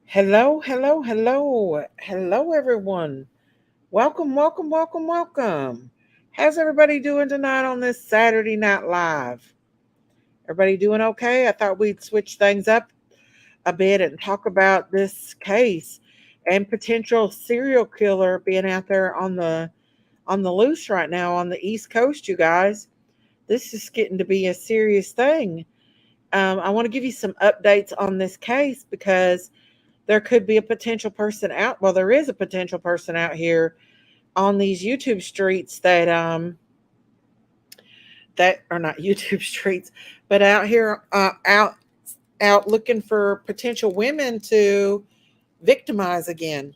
Hello, hello, hello, hello, everyone. Welcome, welcome, welcome, welcome. How's everybody doing tonight on this Saturday Night Live? Everybody doing okay? I thought we'd switch things up a bit and talk about this case and potential serial killer being out there on the loose right now on the East Coast, you guys. This is getting to be a serious thing. I want to give you some updates on this case because there could be a potential person out. Well, there is a potential person out here on these YouTube streets that are not YouTube streets, but out here out looking for potential women to victimize again.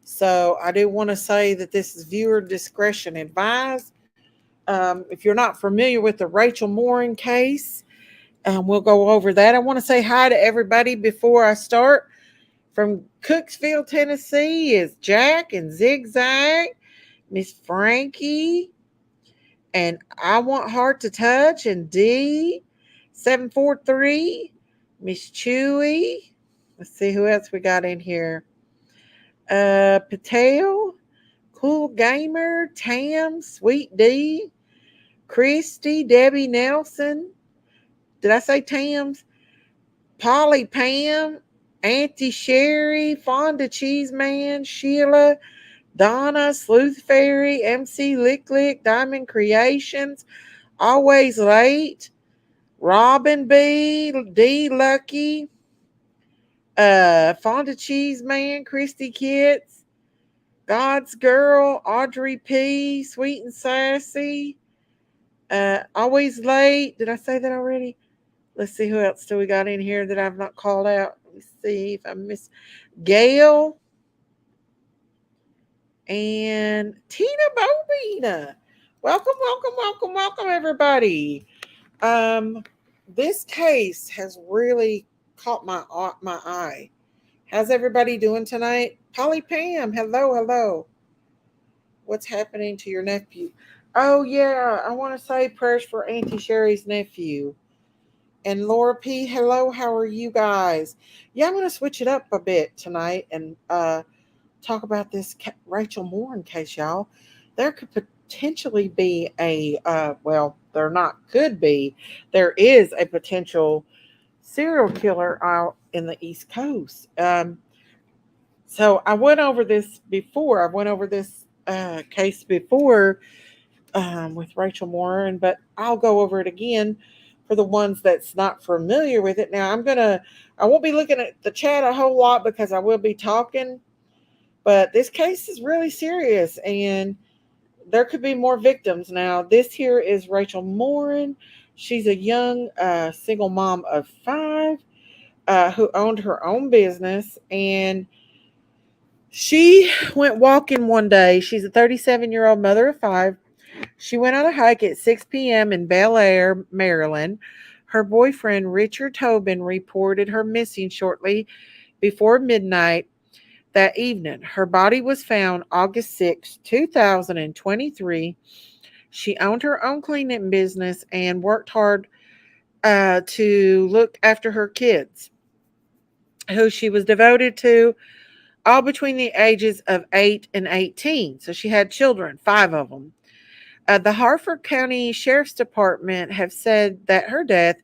So I do want to say that this is viewer discretion advised. If you're not familiar with the Rachel Morin case, we'll go over that. I want to say hi to everybody before I start. From Cooksville, Tennessee is Jack and Zigzag, Miss Frankie, and I Want Heart to Touch, and D743, Miss Chewy. Let's see who else we got in here. Patel, Cool Gamer, Tam, Sweet D, Christy, Debbie Nelson. Did I say Tams? Polly Pam, Auntie Sherry, Fonda Cheeseman, Sheila, Donna, Sleuth Fairy, MC Lick Lick, Diamond Creations, Always Late, Robin B, D Lucky, Fonda Cheeseman, Christy Kits, God's Girl, Audrey P, Sweet and Sassy, Always Late. Did I say that already? Let's see who else do we got in here that I've not called out. Let me see if I miss Gail and Tina Bobina. Welcome, welcome, welcome, welcome, everybody. Um, this case has really caught my eye. How's everybody doing tonight? Polly Pam, hello, hello. What's happening to your nephew? Oh yeah, I want to say prayers for Auntie Sherry's nephew. And Laura P, hello, how are you guys? Yeah, I'm going to switch it up a bit tonight and talk about this Rachel Morin case, y'all. There could potentially be well, there not could be, there is a potential serial killer out in the East Coast. So I went over this before. I went over this case before with Rachel Morin, but I'll go over it again for the ones that's not familiar with it. Now I won't be looking at the chat a whole lot because I will be talking, but this case is really serious and there could be more victims. Now, this here is Rachel Morin. She's a young single mom of five who owned her own business, and she went walking one day. She's a 37-year-old mother of five. She went on a hike at 6 p.m. in Bel Air, Maryland. Her boyfriend, Richard Tobin, reported her missing shortly before midnight that evening. Her body was found August 6, 2023. She owned her own cleaning business and worked hard to look after her kids, who she was devoted to, all between the ages of 8 and 18. So she had children, five of them. The Harford County Sheriff's Department have said that her death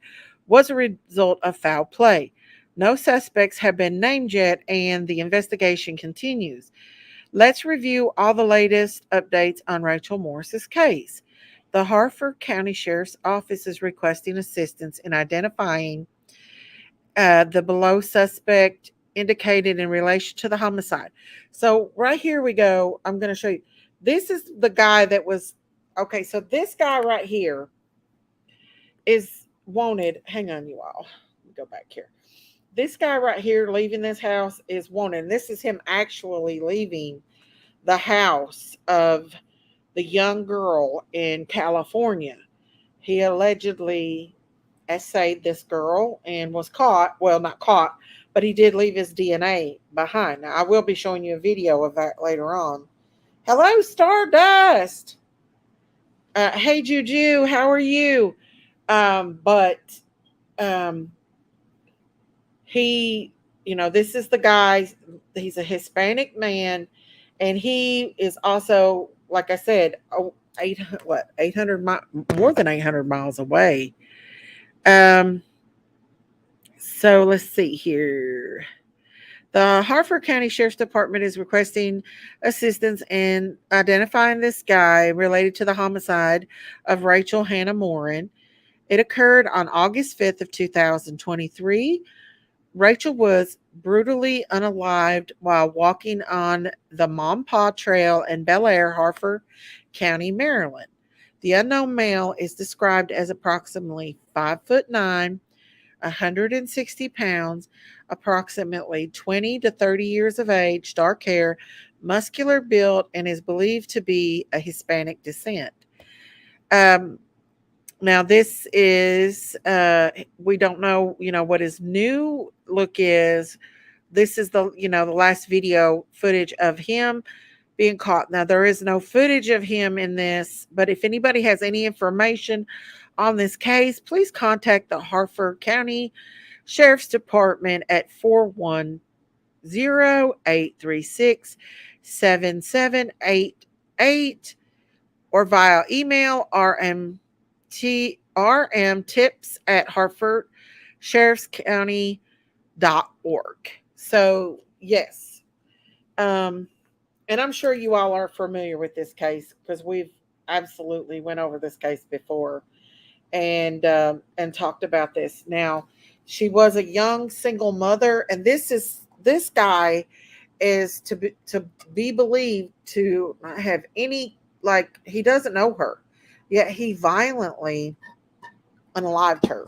was a result of foul play. No suspects have been named yet, and the investigation continues. Let's review all the latest updates on Rachel Morris's case. The Harford County Sheriff's Office is requesting assistance in identifying the below suspect indicated in relation to the homicide. So, right here we go. I'm going to show you. This is the guy that was okay. So, this guy right here is wanted. Hang on, you all. Let me go back here. This guy right here leaving this house is wanted. And this is him actually leaving the house of the young girl in California. He allegedly essayed this girl and was caught. Well, not caught, but he did leave his DNA behind. Now, I will be showing you a video of that later on. Hello, Stardust. Hey, Juju, how are you? But um, he this is the guy. He's a Hispanic man, and he is also, like I said, 800 more than 800 miles away. Um, so let's see here. The Harford County Sheriff's Department is requesting assistance in identifying this guy related to the homicide of Rachel Hannah Morin. It occurred on August 5th of 2023. Rachel was brutally unalived while walking on the Mompaw Trail in Bel Air, Harford County, Maryland. The unknown male is described as approximately 5'9", 160 pounds, approximately 20 to 30 years of age, dark hair, muscular build, and is believed to be a Hispanic descent. Um, Now this is we don't know, what his new look is. This is the last video footage of him being caught. Now there is no footage of him in this, but if anybody has any information on this case, please contact the Harford County Sheriff's Department at 410-836-7788 or via email rmtips at harfordsheriffscounty.org. So yes, and I'm sure you all are familiar with this case because we've absolutely went over this case before and talked about this. Now, she was a young single mother, and this guy is to be believed to not have any, like, he doesn't know her, yet he violently unalived her.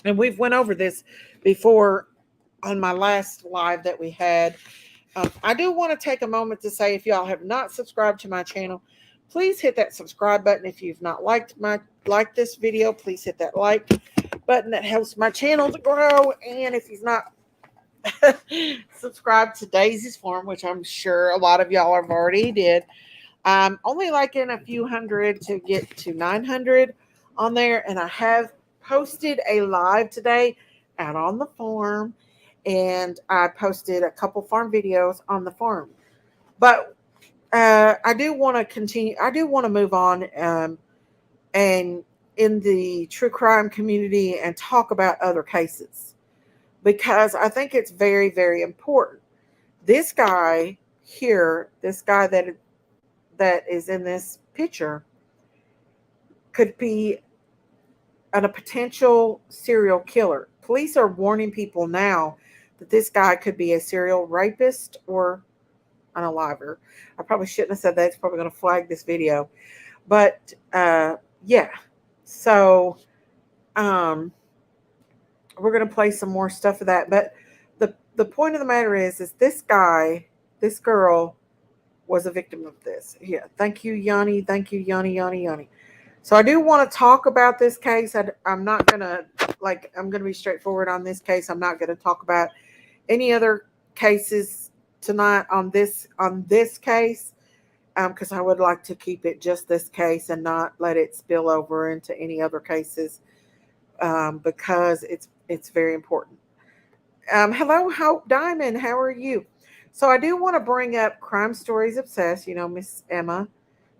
And we've went over this before on my last live that we had. I do want to take a moment to say, if y'all have not subscribed to my channel, please hit that subscribe button. If you've not liked this video, please hit that like button. That helps my channel to grow. And if you've not subscribed to Daisy's Farm, which I'm sure a lot of y'all have already did, I'm only liking a few hundred to get to 900 on there, and I have posted a live today out on the farm, and I posted a couple farm videos on the farm. But I do want to continue. I do want to move on, and in the true crime community, and talk about other cases, because I think it's very, very important. This guy here, this guy that is in this picture, could be a potential serial killer. Police are warning people now that this guy could be a serial rapist or unaliver. I probably shouldn't have said that. It's probably going to flag this video. But yeah. So we're going to play some more stuff of that. But the point of the matter is this girl was a victim of this. Yeah. Thank you, Yanni. Thank you, Yanni, Yanni, Yanni. So I do want to talk about this case. I'm not going to, I'm going to be straightforward on this case. I'm not going to talk about any other cases tonight on this case, because I would like to keep it just this case and not let it spill over into any other cases, because it's very important. Hello, Hope Diamond. How are you? So I do want to bring up Crime Stories Obsessed. Miss Emma,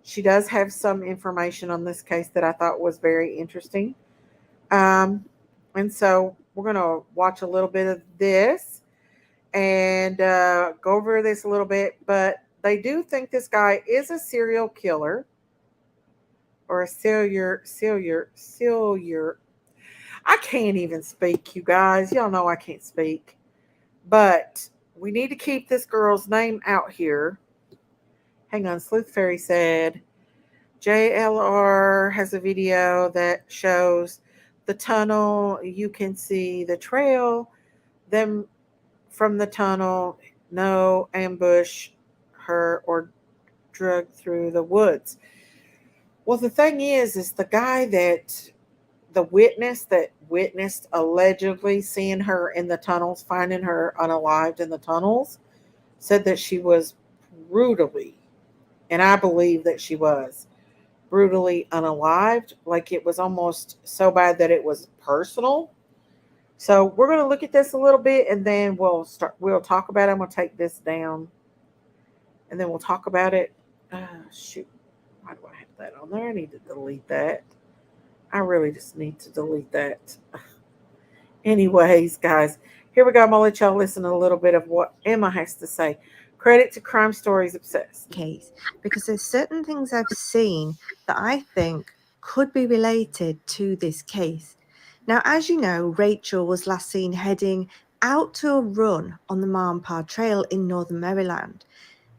she does have some information on this case that I thought was very interesting. And so we're going to watch a little bit of this and go over this a little bit. But they do think this guy is a serial killer or a serial. I can't even speak, you guys. Y'all know I can't speak. But we need to keep this girl's name out here. Hang on. Sleuth Fairy said JLR has a video that shows the tunnel. You can see the trail. Them from the tunnel. No ambush her or drug through the woods. Well, the thing is the guy the witness that witnessed allegedly seeing her in the tunnels, finding her unalived in the tunnels, said that she was brutally, and I believe that she was brutally unalived. Like, it was almost so bad that it was personal. So we're going to look at this a little bit, and then we'll talk about it. I'm going to take this down, and then we'll talk about it. Shoot, why do I have that on there? I need to delete that. I really just need to delete that. Anyways, guys, here we go. I'm going to let y'all listen to a little bit of what Emma has to say. Credit to Crime Stories Obsessed. Case, because there's certain things I've seen that I think could be related to this case. Now, as you know, Rachel was last seen heading out to a run on the Marmpar Trail in northern Maryland.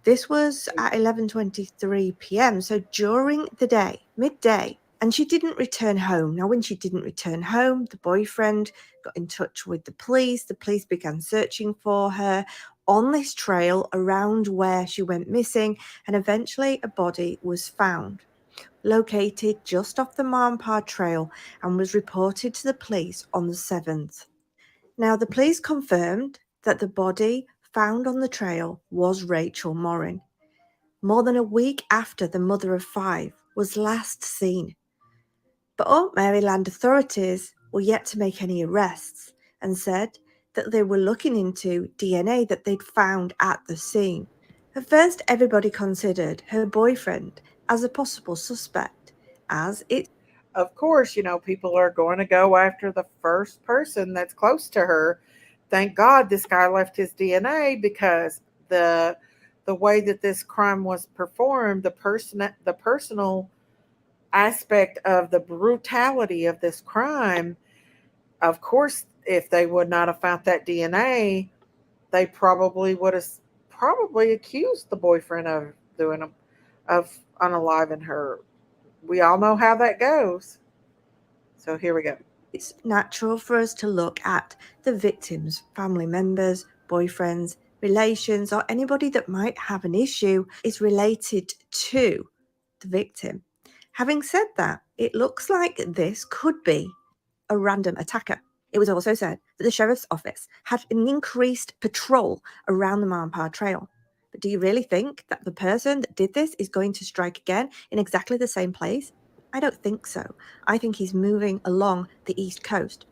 This was at 11:23 p.m., so during the day, midday, and she didn't return home. Now, when she didn't return home, the boyfriend got in touch with the police. The police began searching for her on this trail around where she went missing, and eventually a body was found, located just off the Marmpar Trail, and was reported to the police on the 7th. Now, the police confirmed that the body found on the trail was Rachel Morin, more than a week after the mother of five was last seen. But Maryland authorities were yet to make any arrests and said that they were looking into DNA that they'd found at the scene. At first, everybody considered her boyfriend as a possible suspect, as it Of course, people are going to go after the first person that's close to her. Thank God this guy left his DNA, because the the way that this crime was performed, the personal aspect of the brutality of this crime, of course, if they would not have found that DNA, they probably would have probably accused the boyfriend of doing of unaliving her. We all know how that goes. So here we go. it's natural for us to look at the victim's family members, boyfriends, relations, or anybody that might have an issue is related to the victim. Having said that, it looks like this could be a random attacker. It was also said that the sheriff's office had an increased patrol around the Marmpar Trail. But do you really think that the person that did this is going to strike again in exactly the same place? I don't think so. I think he's moving along the East Coast.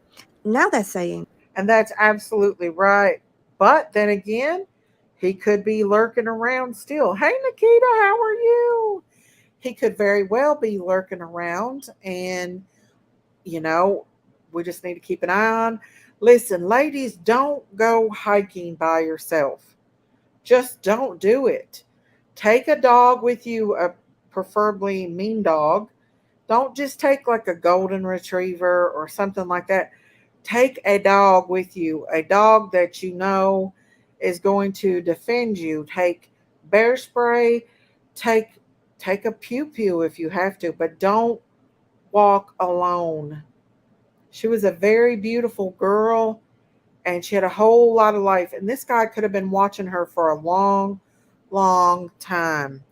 Now they're saying, And that's absolutely right. But then again, he could be lurking around still. Hey, Nikita, how are you? He could very well be lurking around, and, you know, we just need to keep an eye on. Listen, ladies, don't go hiking by yourself. Just don't do it. Take a dog with you, a preferably mean dog. Don't just take like a golden retriever or something like that. Take a dog with you, a dog that you know is going to defend you. Take bear spray, take take a pew pew if you have to, but don't walk alone. She was a very beautiful girl, and she had a whole lot of life, and this guy could have been watching her for a long, long time.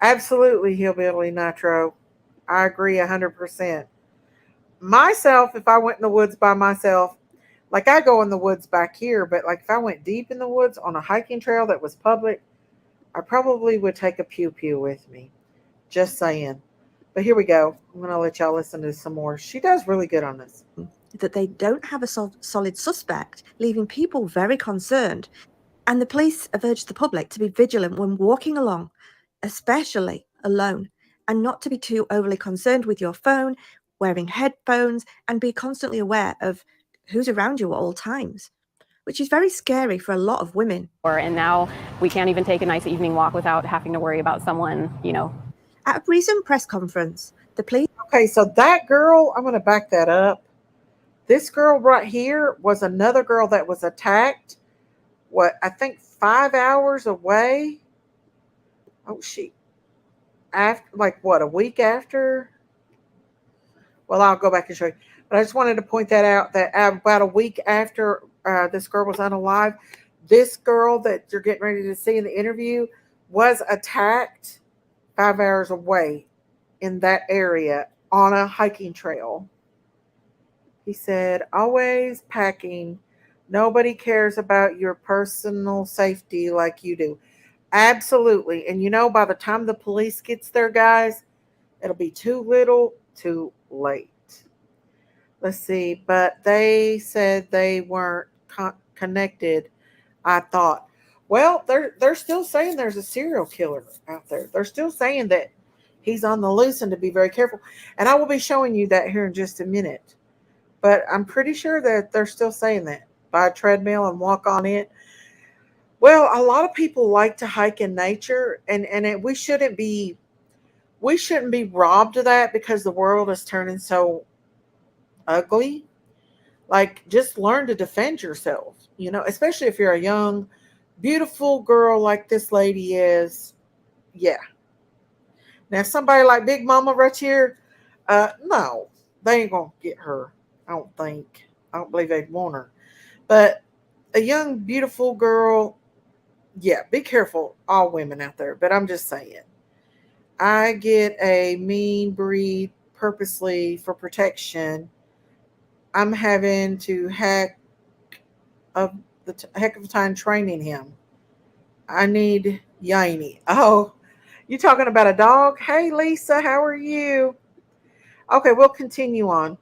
Absolutely, hillbilly nitro. I agree 100%. Myself, if I went in the woods by myself, like I go in the woods back here, but like if I went deep in the woods on a hiking trail that was public, I probably would take a pew pew with me. Just saying. But here we go. I'm going to let y'all listen to some more. She does really good on this. that they don't have a solid suspect, leaving people very concerned. And the police have urged the public to be vigilant when walking along, especially alone, and not to be too overly concerned with your phone, wearing headphones, and be constantly aware of who's around you at all times, which is very scary for a lot of women. And now we can't even take a nice evening walk without having to worry about someone. At a recent press conference, the police. Okay, so that girl, I'm going to back that up. This girl right here was another girl that was attacked, what, I think 5 hours away. Oh, after, like, what, a week after? Well, I'll go back and show you. But I just wanted to point that out, that about a week after this girl was unalive, this girl that you're getting ready to see in the interview was attacked 5 hours away in that area on a hiking trail. He said, always packing. Nobody cares about your personal safety like you do. Absolutely. And by the time the police gets there, guys, it'll be too little, too late. Let's see, but they said they weren't connected. I thought, well, they're still saying there's a serial killer out there. They're still saying that he's on the loose and to be very careful. And I will be showing you that here in just a minute. But I'm pretty sure that they're still saying that. Buy a treadmill and walk on it. Well, a lot of people like to hike in nature, and we shouldn't be robbed of that because the world is turning so ugly. Like, just learn to defend yourself, especially if you're a young, beautiful girl like this lady is. Yeah. Now, somebody like Big Mama right here, no, they ain't going to get her. I don't think. I don't believe they'd want her. But a young, beautiful girl, yeah, be careful, all women out there. But I'm just saying, I get a mean breed purposely for protection. I'm having to of heck of a time training him. I need Yaini. Oh, you talking about a dog? Hey, Lisa, how are you? Okay, we'll continue on.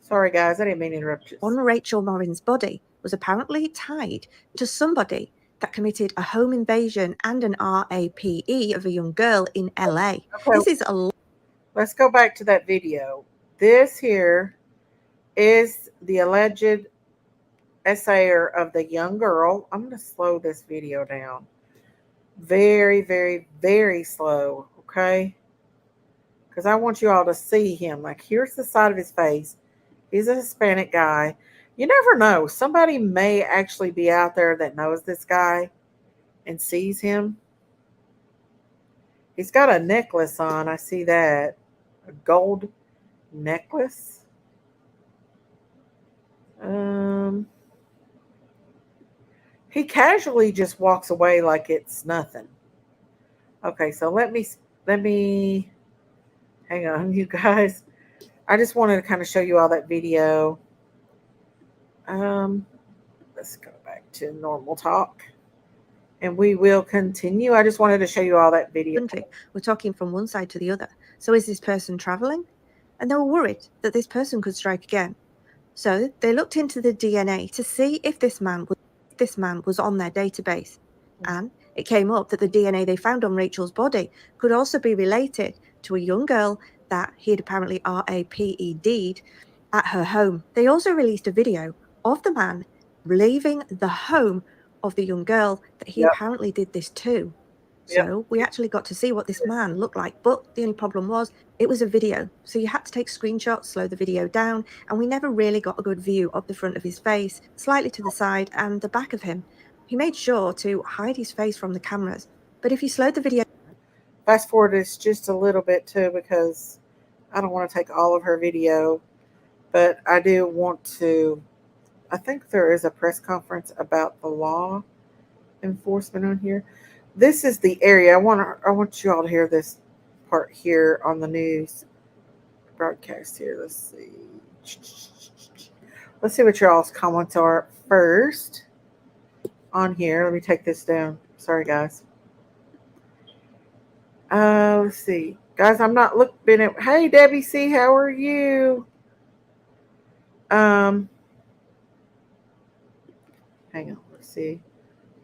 Sorry, guys, I didn't mean to interrupt you. On Rachel Morin's body was apparently tied to somebody that committed a home invasion and an RAPE of a young girl in LA. Okay, This is a let's go back to that video. This here is the alleged essayer of the young girl. I'm going to slow this video down. Very, very, very slow, okay? Because I want you all to see him. Like, here's the side of his face. He's a Hispanic guy. You never know. Somebody may actually be out there that knows this guy and sees him. He's got a necklace on. I see that. A gold necklace. He casually just walks away like it's nothing. Okay, so let me hang on, you guys. I just wanted to kind of show you all that video. Let's go back to normal talk. And we will continue. I just wanted to show you all that video. We're talking from one side to the other. So is this person traveling? And they were worried that this person could strike again. So they looked into the DNA to see if this man was on their database. And it came up that the DNA they found on Rachel's body could also be related to a young girl that he had apparently RAPED'd at her home. They also released a video of the man leaving the home of the young girl that he apparently did this to. So we actually got to see what this man looked like. But the only problem was it was a video. So you had to take screenshots, slow the video down, and we never really got a good view of the front of his face, slightly to the side, and the back of him. He made sure to hide his face from the cameras. But if you slowed the video... Fast forward this just a little bit too, because I don't want to take all of her video. But I do want to... I think there is a press conference about the law enforcement on here. This is the area. I want you all to hear this part here on the news broadcast here. Let's see what your all's comments are first on here. Let me take this down. Sorry, guys. Let's see. Guys, I'm not looking at... Hey, Debbie C., how are you? Hang on. Let's see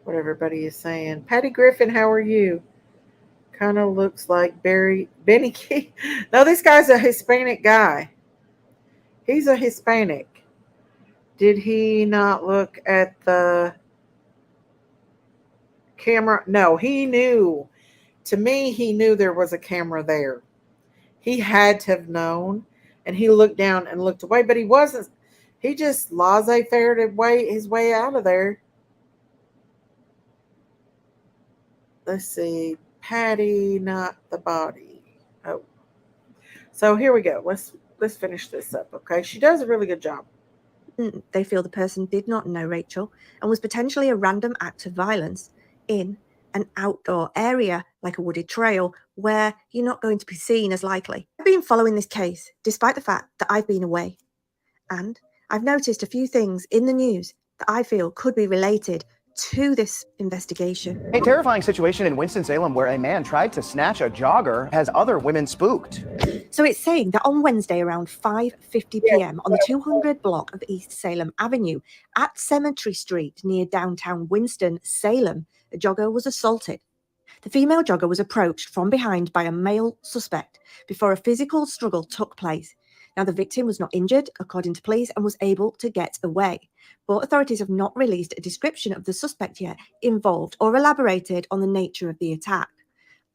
what everybody is saying. Patty Griffin, how are you? Kind of looks like Benny Key. No, this guy's a Hispanic guy. He's a Hispanic. Did he not look at the camera? No, he knew. To me, he knew there was a camera there. He had to have known, and he looked down and looked away, but he wasn't. He just laissez-faire his way out of there. Let's see. Patty, not the body. Oh. So here we go. Let's finish this up, okay? She does a really good job. They feel the person did not know Rachel and was potentially a random act of violence in an outdoor area like a wooded trail where you're not going to be seen as likely. I've been following this case despite the fact that I've been away, and I've noticed a few things in the news that I feel could be related to this investigation. A terrifying situation in Winston-Salem where a man tried to snatch a jogger has other women spooked. So it's saying that on Wednesday around 5:50 p.m. on the 200 block of East Salem Avenue at Cemetery Street near downtown Winston-Salem, a jogger was assaulted. The female jogger was approached from behind by a male suspect before a physical struggle took place. Now, the victim was not injured, according to police, and was able to get away. But authorities have not released a description of the suspect yet involved or elaborated on the nature of the attack.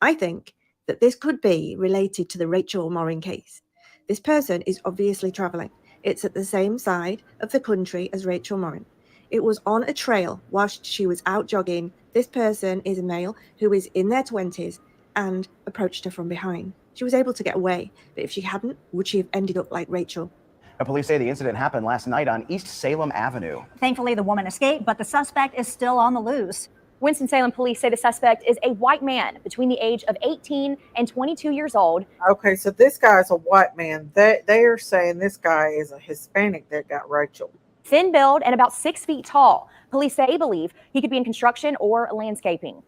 I think that this could be related to the Rachel Morin case. This person is obviously travelling. It's at the same side of the country as Rachel Morin. It was on a trail whilst she was out jogging. This person is a male who is in their 20s and approached her from behind. She was able to get away, but if she hadn't, would she have ended up like Rachel? Now, police say the incident happened last night on East Salem Avenue. Thankfully, the woman escaped, but the suspect is still on the loose. Winston-Salem police say the suspect is a white man between the age of 18 and 22 years old. Okay, so this guy's a white man. They are saying this guy is a Hispanic that got Rachel. Thin build and about 6 feet tall. Police say they believe he could be in construction or landscaping.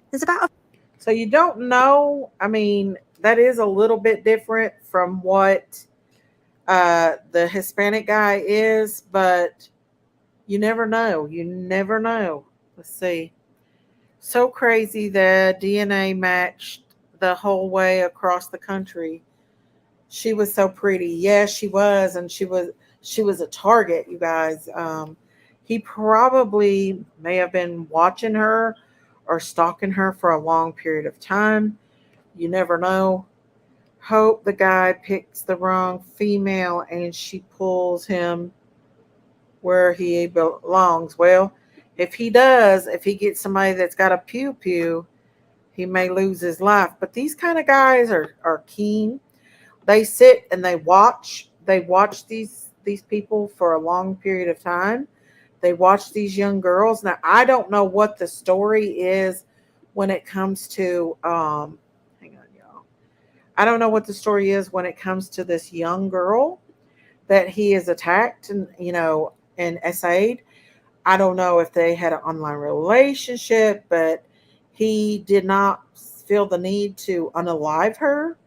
There's about So you don't know. I mean, that is a little bit different from what the Hispanic guy is, but you never know. You never know. Let's see. So crazy that DNA matched the whole way across the country. She was so pretty. Yes, she was, and she was a target, you guys. He probably may have been watching her or stalking her for a long period of time. You never know. Hope the guy picks the wrong female and she pulls him where he belongs. Well, if he does, if he gets somebody that's got a pew, he may lose his life. But these kind of guys are keen. They sit and they watch. They watch these people for a long period of time. They watch these young girls. Now, I don't know what the story is when it comes to hang on, y'all. I don't know what the story is when it comes to this young girl that he is attacked and and essayed. I don't know if they had an online relationship, but he did not feel the need to unalive her.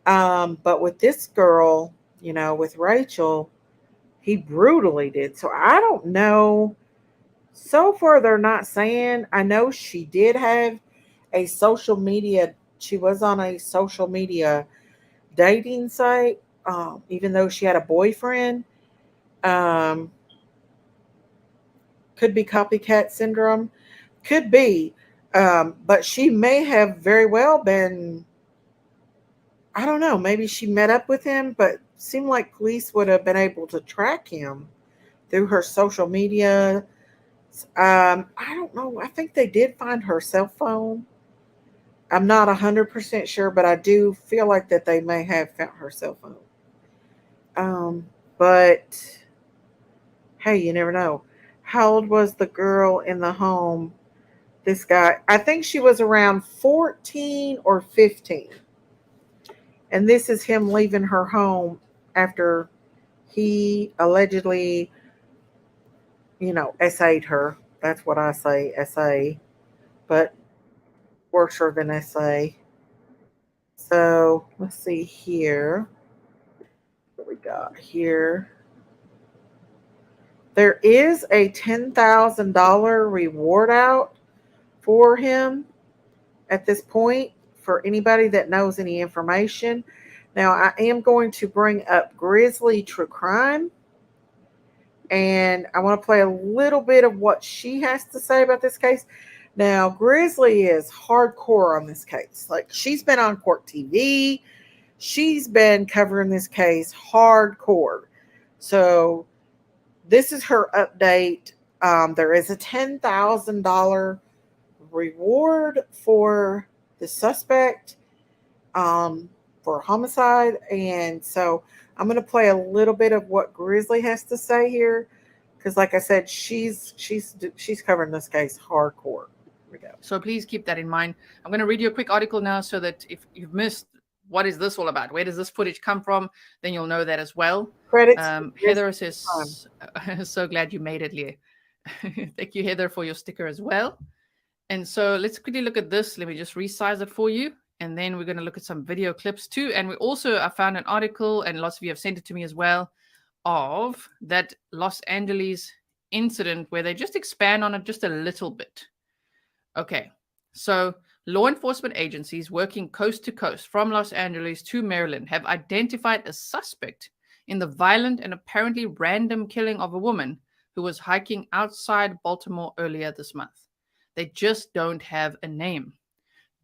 But with this girl, with Rachel, he brutally did. So I don't know. So far, they're not saying. I know she did have a social media. She was on a social media dating site, even though she had a boyfriend. Could be copycat syndrome. Could be. But she may have very well been, I don't know, maybe she met up with him, but seemed like police would have been able to track him through her social media. I don't know. I think they did find her cell phone. I'm not 100% sure, but I do feel like that they may have found her cell phone. But hey, you never know. How old was the girl in the home? This guy, I think she was around 14 or 15. And this is him leaving her home after he allegedly, essayed her. That's what I say, essay. But worse than essay. So let's see here. What we got here? There is a $10,000 reward out for him at this point for anybody that knows any information. Now, I am going to bring up Grizzly True Crime, and I want to play a little bit of what she has to say about this case. Now, Grizzly is hardcore on this case. Like, she's been on Court TV. She's been covering this case hardcore. So this is her update. There is a $10,000 reward for the suspect for homicide. And so I'm going to play a little bit of what Grizzly has to say here. Because like I said, she's covering this case hardcore. Here we go. So please keep that in mind. I'm going to read you a quick article now so that if you've missed what is this all about, where does this footage come from, then you'll know that as well. Credits. Heather says, so glad you made it, Leah. Thank you, Heather, for your sticker as well. And so let's quickly look at this. Let me just resize it for you. And then we're going to look at some video clips too. And I found an article, and lots of you have sent it to me as well, of that Los Angeles incident where they just expand on it just a little bit. Okay, so law enforcement agencies working coast to coast from Los Angeles to Maryland have identified a suspect in the violent and apparently random killing of a woman who was hiking outside Baltimore earlier this month. They just don't have a name.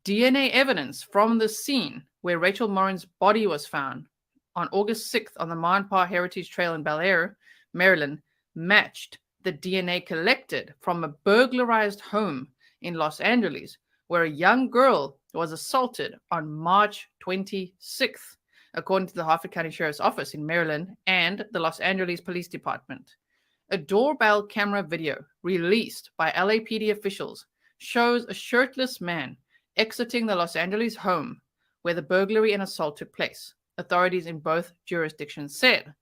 DNA evidence from the scene where Rachel Morin's body was found on August 6th on the Monpar Heritage Trail in Bel Air, Maryland, matched the DNA collected from a burglarized home in Los Angeles, where a young girl was assaulted on March 26th, according to the Harford County Sheriff's Office in Maryland and the Los Angeles Police Department. A doorbell camera video released by LAPD officials shows a shirtless man exiting the Los Angeles home where the burglary and assault took place, authorities in both jurisdictions said.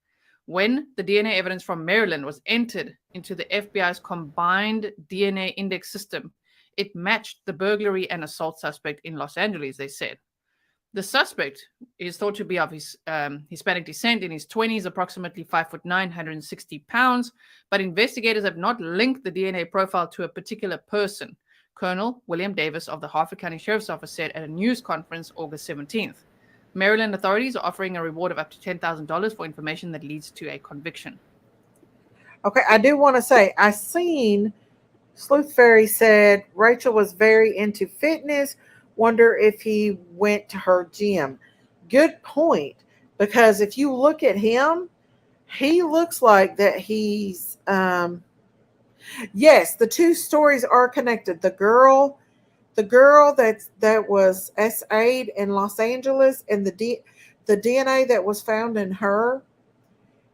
When the DNA evidence from Maryland was entered into the FBI's combined DNA index system, it matched the burglary and assault suspect in Los Angeles, they said. The suspect is thought to be of Hispanic descent, in his 20s, approximately 5'9", 160 pounds, but investigators have not linked the DNA profile to a particular person, Colonel William Davis of the Harford County Sheriff's Office said at a news conference August 17th. Maryland authorities are offering a reward of up to $10,000 for information that leads to a conviction. Okay, I do want to say, I seen Sleuth Fairy said Rachel was very into fitness. Wonder if he went to her gym. Good point, because if you look at him, he looks like that he's yes, the two stories are connected. The girl that was SA'd in Los Angeles, and the DNA that was found in her,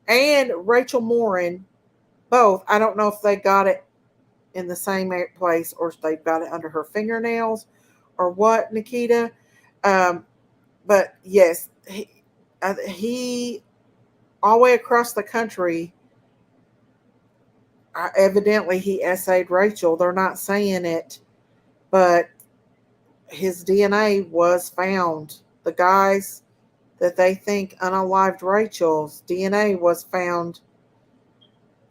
and Rachel Morin, both. I don't know if they got it in the same place or if they got it under her fingernails or what, Nikita. But yes, he all the way across the country. Evidently, he SA'd Rachel. They're not saying it, but his DNA was found. The guys that they think unalived Rachel's DNA was found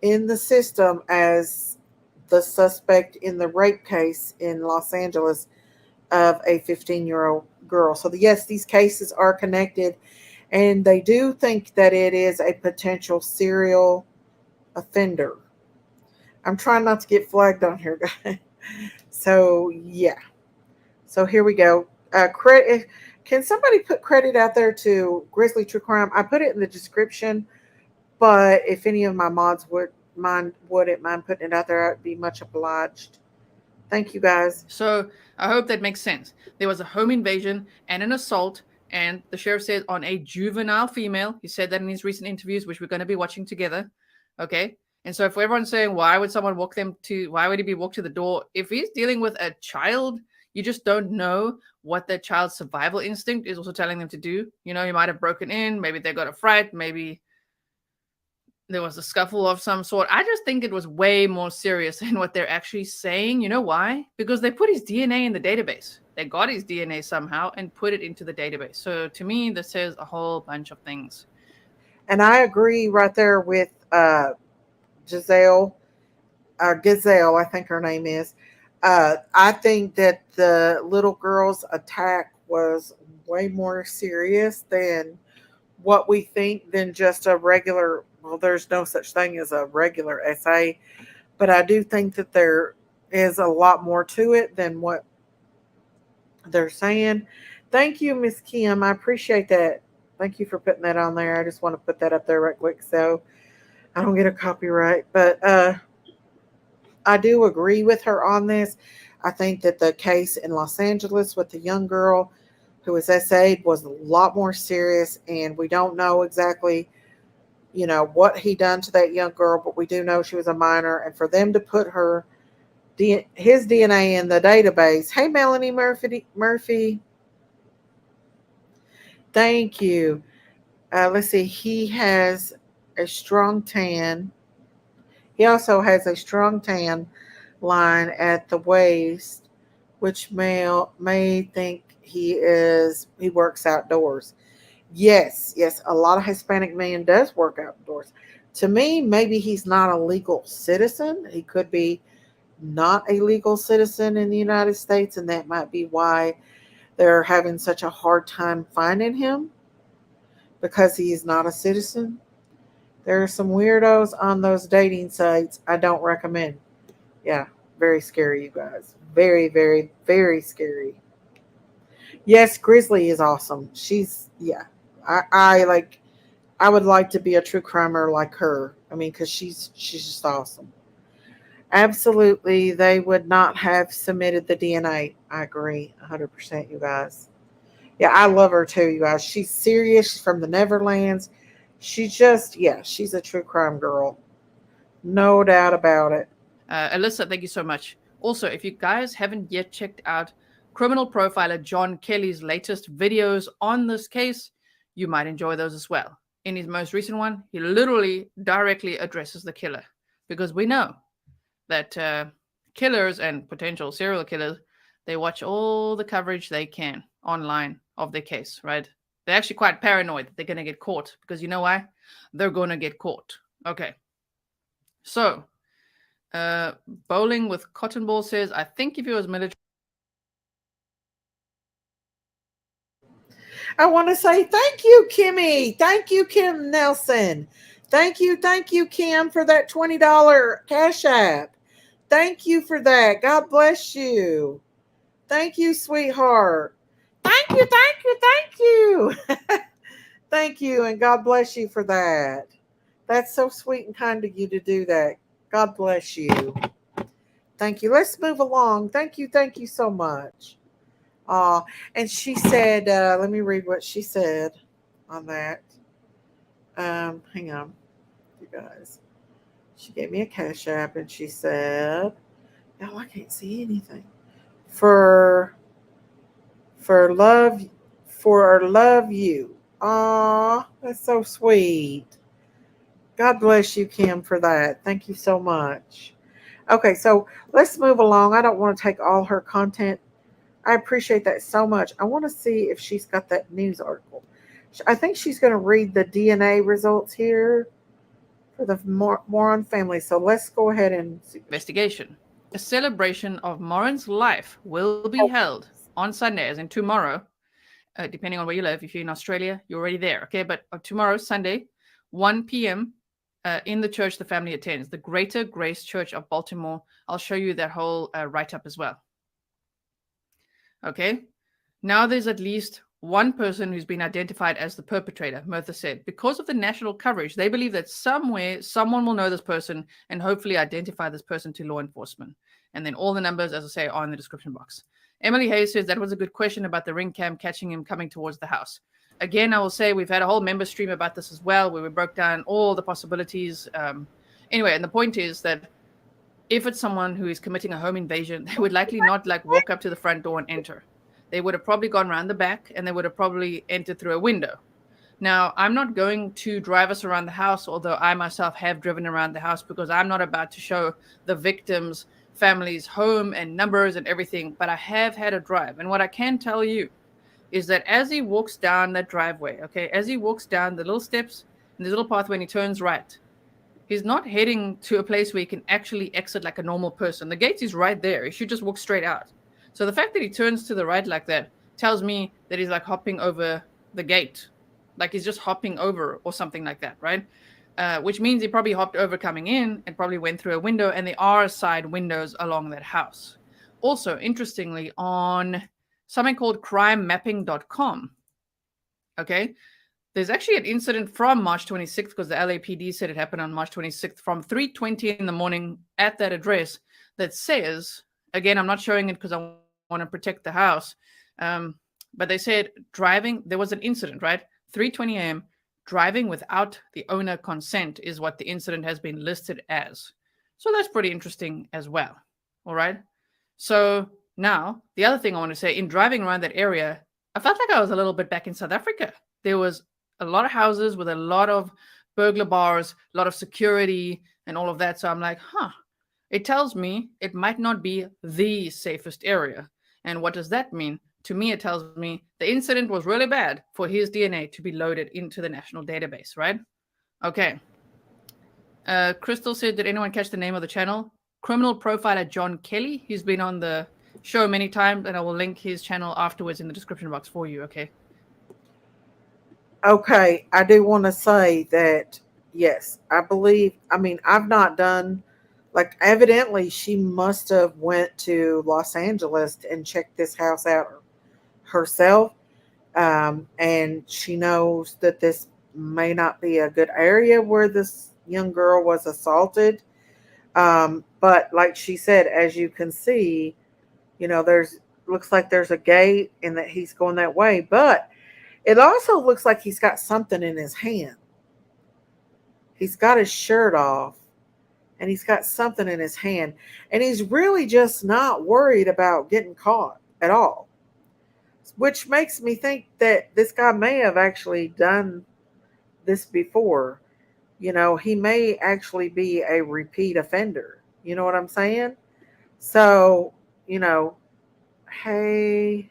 in the system as the suspect in the rape case in Los Angeles of a 15-year-old girl. So yes, these cases are connected, and they do think that it is a potential serial offender. I'm trying not to get flagged on here, guys. So yeah. So here we go. Credit. Can somebody put credit out there to Grizzly True Crime? I put it in the description, but if any of my mods wouldn't mind putting it out there, I'd be much obliged. Thank you, guys. So I hope that makes sense. There was a home invasion and an assault, and the sheriff said on a juvenile female. He said that in his recent interviews, which we're going to be watching together. Okay. And so for everyone saying, why would he be walked to the door? If he's dealing with a child, you just don't know what that child's survival instinct is also telling them to do. You know, he might have broken in. Maybe they got a fright. Maybe there was a scuffle of some sort. I just think it was way more serious than what they're actually saying. You know why? Because they put his DNA in the database. They got his DNA somehow and put it into the database. So to me, this says a whole bunch of things. And I agree right there with Gazelle, I think her name is. I think that the little girl's attack was way more serious than what we think than just a regular. Well, there's no such thing as a regular SA, but I do think that there is a lot more to it than what they're saying. Thank you, Miss Kim. I appreciate that. Thank you for putting that on there. I just want to put that up there right quick so I don't get a copyright. But I do agree with her on this. I think that the case in Los Angeles with the young girl who was SA'd was a lot more serious, and we don't know exactly, what he done to that young girl, but we do know she was a minor, and for them to put his DNA in the database. Hey, Melanie Murphy. Thank you. Let's see. He has a strong tan. He also has a strong tan line at the waist, which may think he works outdoors. Yes, yes, a lot of Hispanic men does work outdoors. To me, maybe he's not a legal citizen. He could be not a legal citizen in the United States, and that might be why they're having such a hard time finding him because he is not a citizen. There are some weirdos on those dating sites I don't recommend. Yeah, very scary, you guys. Very, very, very scary. Yes, Grizzly is awesome. Yeah. I like. I would like to be a true crimer like her. I mean, because she's just awesome. Absolutely, they would not have submitted the DNA. I agree, 100%, you guys. Yeah, I love her too, you guys. She's serious. She's from the Neverlands. She's just, yeah, she's a true crime girl. No doubt about it. Alyssa, thank you so much. Also, if you guys haven't yet checked out criminal profiler John Kelly's latest videos on this case, you might enjoy those as well. In his most recent one, he literally directly addresses the killer, because we know that killers and potential serial killers, they watch all the coverage they can online of their case, right? They're actually quite paranoid that they're going to get caught, because you know why? They're going to get caught. Okay. So, Bowling with Cotton Ball says, I think if he was military. I want to say thank you, Kimmy. Thank you, Kim Nelson. Thank you, Kim, for that $20 Cash App. Thank you for that. God bless you. Thank you, sweetheart. Thank you. Thank you, and God bless you for that. That's so sweet and kind of you to do that. God bless you. Thank you. Let's move along. Thank you so much. And she said, let me read what she said on that. Hang on, you guys. She gave me a Cash App and she said, "No, I can't see anything." For love, for love you. Aw, that's so sweet. God bless you, Kim, for that. Thank you so much. Okay, so let's move along. I don't want to take all her content. I appreciate that so much. I want to see if she's got that news article. I think she's going to read the DNA results here for the Morin family. So let's go ahead and see. Investigation. A celebration of Morin's life will be held on Sunday, as in tomorrow, depending on where you live. If you're in Australia, you're already there. Okay, but tomorrow, Sunday, 1 p.m., in the church the family attends, the Greater Grace Church of Baltimore. I'll show you that whole write-up as well. Okay, now there's at least one person who's been identified as the perpetrator, Murtha said. Because of the national coverage, they believe that somewhere someone will know this person and hopefully identify this person to law enforcement. And then all the numbers, as I say, are in the description box. Emily Hayes says that was a good question about the ring cam catching him coming towards the house. Again, I will say we've had a whole member stream about this as well, where we broke down all the possibilities. Anyway, and the point is that if it's someone who is committing a home invasion, they would likely not walk up to the front door and enter. They would have probably gone around the back and they would have probably entered through a window. Now, I'm not going to drive us around the house, although I myself have driven around the house, because I'm not about to show the victim's family's home and numbers and everything, but I have had a drive. And what I can tell you is that as he walks down that driveway, okay, as he walks down the little steps and the little pathway and he turns right, he's not heading to a place where he can actually exit like a normal person. The gate is right there. He should just walk straight out. So the fact that he turns to the right like that tells me that he's like hopping over the gate. Like he's just hopping over or something like that, right? Which means he probably hopped over coming in and probably went through a window, and there are side windows along that house. Also, interestingly, on something called crimemapping.com, okay, there's actually an incident from March 26th, because the LAPD said it happened on March 26th from 3:20 in the morning at that address, that says, again, I'm not showing it because I want to protect the house, but they said there was an incident, right? 3:20 a.m., driving without the owner consent is what the incident has been listed as. So that's pretty interesting as well, all right? So now, the other thing I want to say, in driving around that area, I felt like I was a little bit back in South Africa. There was a lot of houses with a lot of burglar bars, a lot of security and all of that. So I'm like, it tells me it might not be the safest area. And what does that mean? to me, it tells me the incident was really bad for his DNA to be loaded into the national database, right? Okay. Crystal said, did anyone catch the name of the channel? Criminal profiler John Kelly. He's been on the show many times, and I will link his channel afterwards in the description box for you, okay? Okay, I do want to say that, yes, I believe, I mean, I've not done, like, evidently she must have went to Los Angeles and checked this house out herself. And she knows that this may not be a good area where this young girl was assaulted. But like she said, as you can see, there's looks like there's a gate and that he's going that way. But it also looks like he's got something in his hand. He's got his shirt off and he's got something in his hand. And he's really just not worried about getting caught at all. Which makes me think that this guy may have actually done this before. He may actually be a repeat offender. You know what I'm saying? So, hey.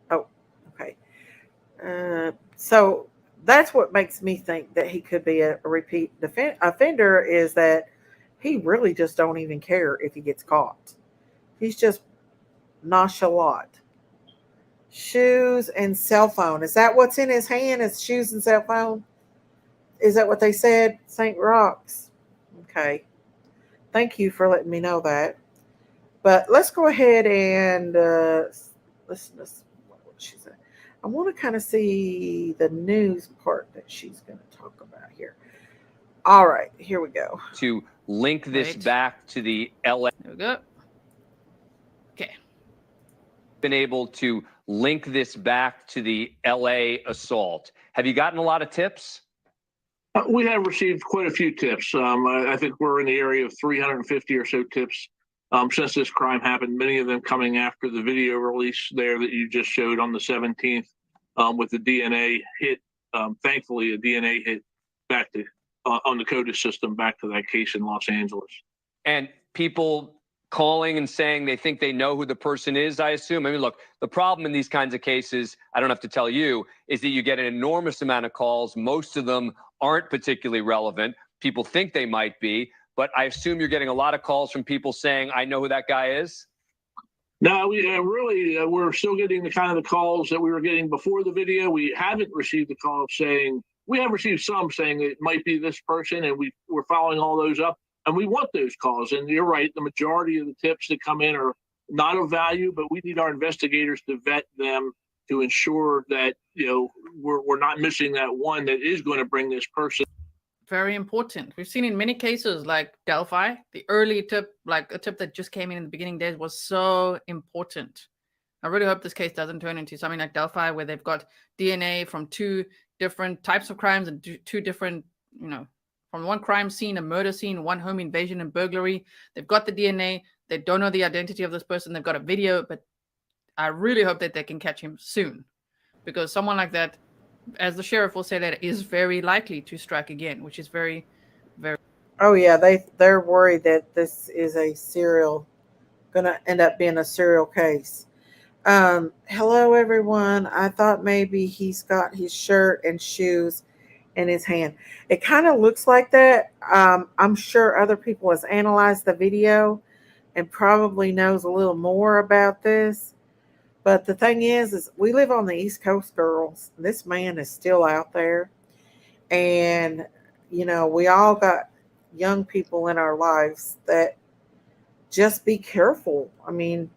Oh, okay. So that's what makes me think that he could be a repeat offender, is that he really just don't even care if he gets caught. He's just nonchalant. Shoes and cell phone. Is that what's in his hand? Is shoes and cell phone? Is that what they said? St. Rocks. Okay. Thank you for letting me know that. But let's go ahead and listen to what she said. I want to kind of see the news part that she's going to talk about here. All right, here we go. To link this back to the LA. There we go. Okay. Been able to link this back to the LA assault. Have you gotten a lot of tips? We have received quite a few tips. I think we're in the area of 350 or so tips since this crime happened, many of them coming after the video release there that you just showed on the 17th with the DNA hit. Thankfully, a DNA hit back to on the CODIS system back to that case in Los Angeles. And people calling and saying they think they know who the person is, I assume. I mean, look, the problem in these kinds of cases, I don't have to tell you, is that you get an enormous amount of calls. Most of them aren't particularly relevant. People think they might be, but I assume you're getting a lot of calls from people saying, I know who that guy is. No, we're still getting the kind of the calls that we were getting before the video. We haven't received the call saying, we have received some saying it might be this person, and we're following all those up. And we want those calls. And you're right, the majority of the tips that come in are not of value, but we need our investigators to vet them to ensure that, we're not missing that one that is going to bring this person. Very important. We've seen in many cases like Delphi, the early tip, like a tip that just came in the beginning days, was so important. I really hope this case doesn't turn into something like Delphi, where they've got DNA from two different types of crimes and two different, from one crime scene, a murder scene, one home invasion and burglary. They've got the DNA. They don't know the identity of this person. They've got a video, but I really hope that they can catch him soon, because someone like that, as the sheriff will say, that is very likely to strike again, which is very, very. Oh yeah, they're worried that this is gonna end up being a serial case. Hello everyone. I thought maybe he's got his shirt and shoes in his hand. It kind of looks like that. I'm sure other people has analyzed the video and probably knows a little more about this. But the thing is we live on the East Coast, girls. This man is still out there. And, we all got young people in our lives that just be careful. I mean,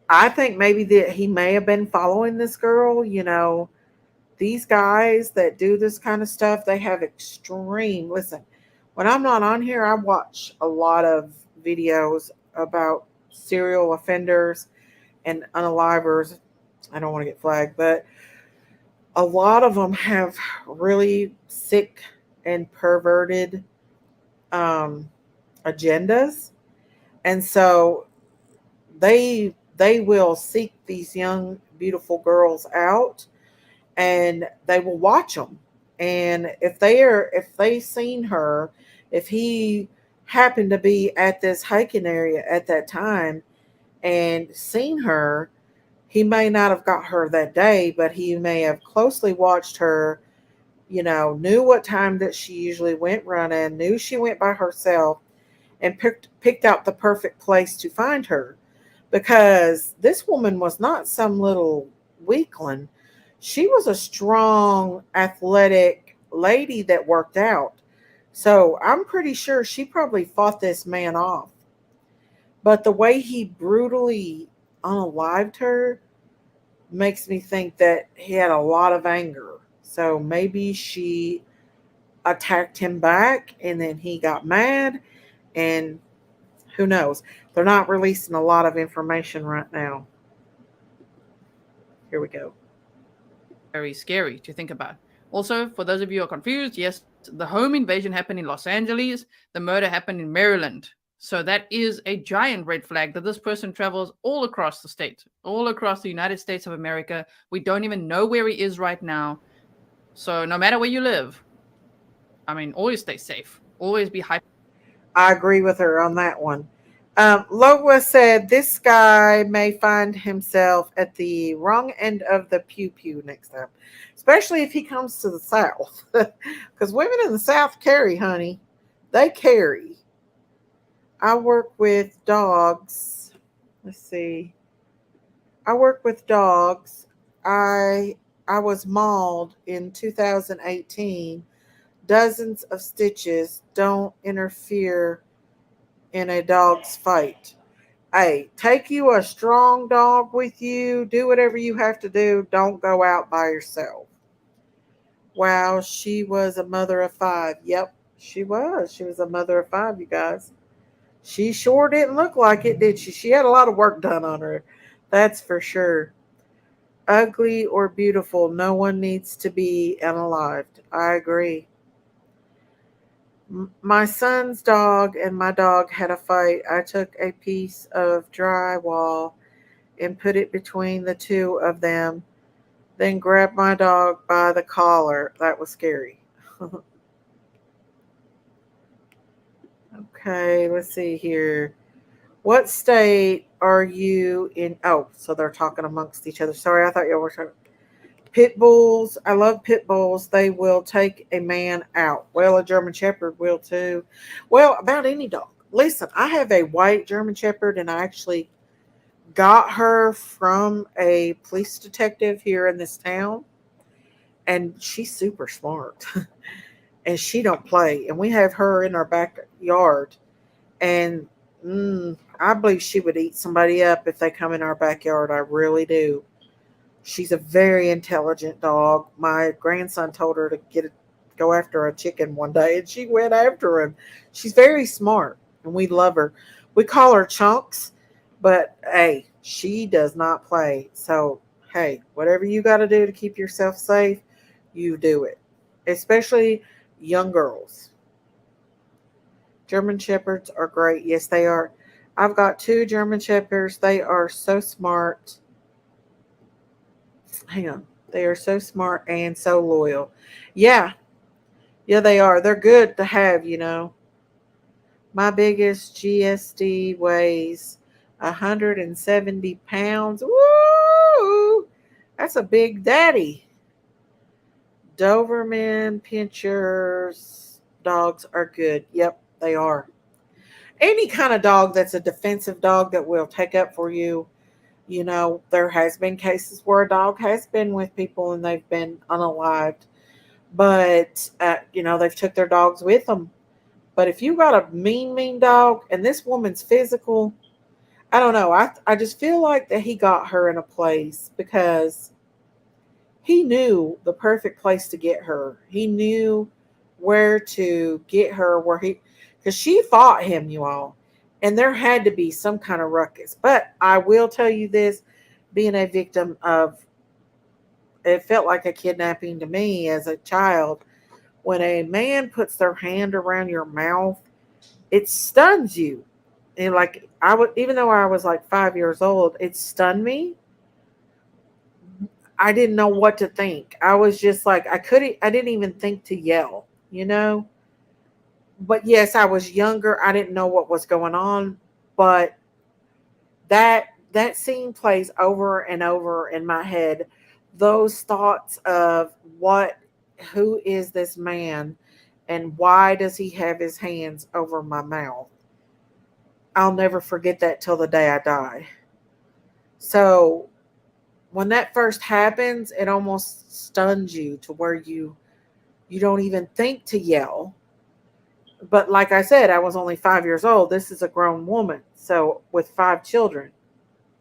I think maybe that he may have been following this girl. These guys that do this kind of stuff, they have listen, when I'm not on here, I watch a lot of videos about serial offenders and unalivers. I don't want to get flagged, but a lot of them have really sick and perverted agendas. And so they will seek these young, beautiful girls out, and they will watch them. And if they seen her, if he happened to be at this hiking area at that time, and seen her. He may not have got her that day, but he may have closely watched her, knew what time that she usually went running, knew she went by herself, and picked out the perfect place to find her. Because this woman was not some little weakling. She was a strong, athletic lady that worked out. So I'm pretty sure she probably fought this man off. But the way he brutally unalived her makes me think that he had a lot of anger. So maybe she attacked him back and then he got mad, and who knows? They're not releasing a lot of information right now. Here we go. Very scary to think about. Also, for those of you who are confused, yes, the home invasion happened in Los Angeles. The murder happened in Maryland. So that is a giant red flag that this person travels all across the state, all across the United States of America. We don't even know where he is right now. So no matter where you live, I mean, always stay safe. Always be hyper. I agree with her on that one. Lola said this guy may find himself at the wrong end of the pew pew next time, especially if he comes to the South. Because women in the South carry, honey. They carry. I work with dogs. Let's see. I work with dogs. I was mauled in 2018. Dozens of stitches. Don't interfere in a dog's fight. Hey, take you a strong dog with you. Do whatever you have to do. Don't go out by yourself. Wow, she was a mother of five. Yep, she was. She was a mother of five, you guys. She sure didn't look like it, did she? She had a lot of work done on her. That's for sure. Ugly or beautiful, no one needs to be unalived. I agree. My son's dog and my dog had a fight. I took a piece of drywall and put it between the two of them, then grabbed my dog by the collar. That was scary. Okay, let's see here. What state are you in? Oh, so they're talking amongst each other. Sorry, I thought you were talking. Pit bulls. I love pit bulls. They will take a man out. Well, a German Shepherd will too. Well, about any dog. Listen, I have a white German Shepherd, and I actually got her from a police detective here in this town, and she's super smart, and she don't play. And we have her in our backyard, and I believe she would eat somebody up if they come in our backyard. I really do. She's a very intelligent dog. My grandson told her to go after a chicken one day, and she went after him. She's very smart, and we love her. We call her Chunks, but hey, she does not play. So, hey, whatever you got to do to keep yourself safe, you do it. Especially young girls. German Shepherds are great. Yes, they are. I've got two German Shepherds. They are so smart. Hang on. They are so smart and so loyal. Yeah. Yeah, they are. They're good to have. My biggest GSD weighs 170 pounds. Woo! That's a big daddy. Doberman Pinschers dogs are good. Yep, they are. Any kind of dog that's a defensive dog that will take up for you. There has been cases where a dog has been with people and they've been unalived, but they've took their dogs with them. But if you got a mean dog, and this woman's physical, I don't know. I just feel like that he got her in a place because he knew the perfect place to get her. He knew where to get her, because she fought him, you all, and there had to be some kind of ruckus. But I will tell you this, being a victim of, it felt like a kidnapping to me as a child. When a man puts their hand around your mouth, it stuns you. And like I would, even though I was like 5 years old, it stunned me. I didn't know what to think. I was just like, I didn't even think to yell. But yes, I was younger. I didn't know what was going on, but that that scene plays over and over in my head. Those thoughts of who is this man and why does he have his hands over my mouth? I'll never forget that till the day I die. So when that first happens, it almost stuns you to where you don't even think to yell. But like I said, I was only 5 years old. This is a grown woman, so with 5 children.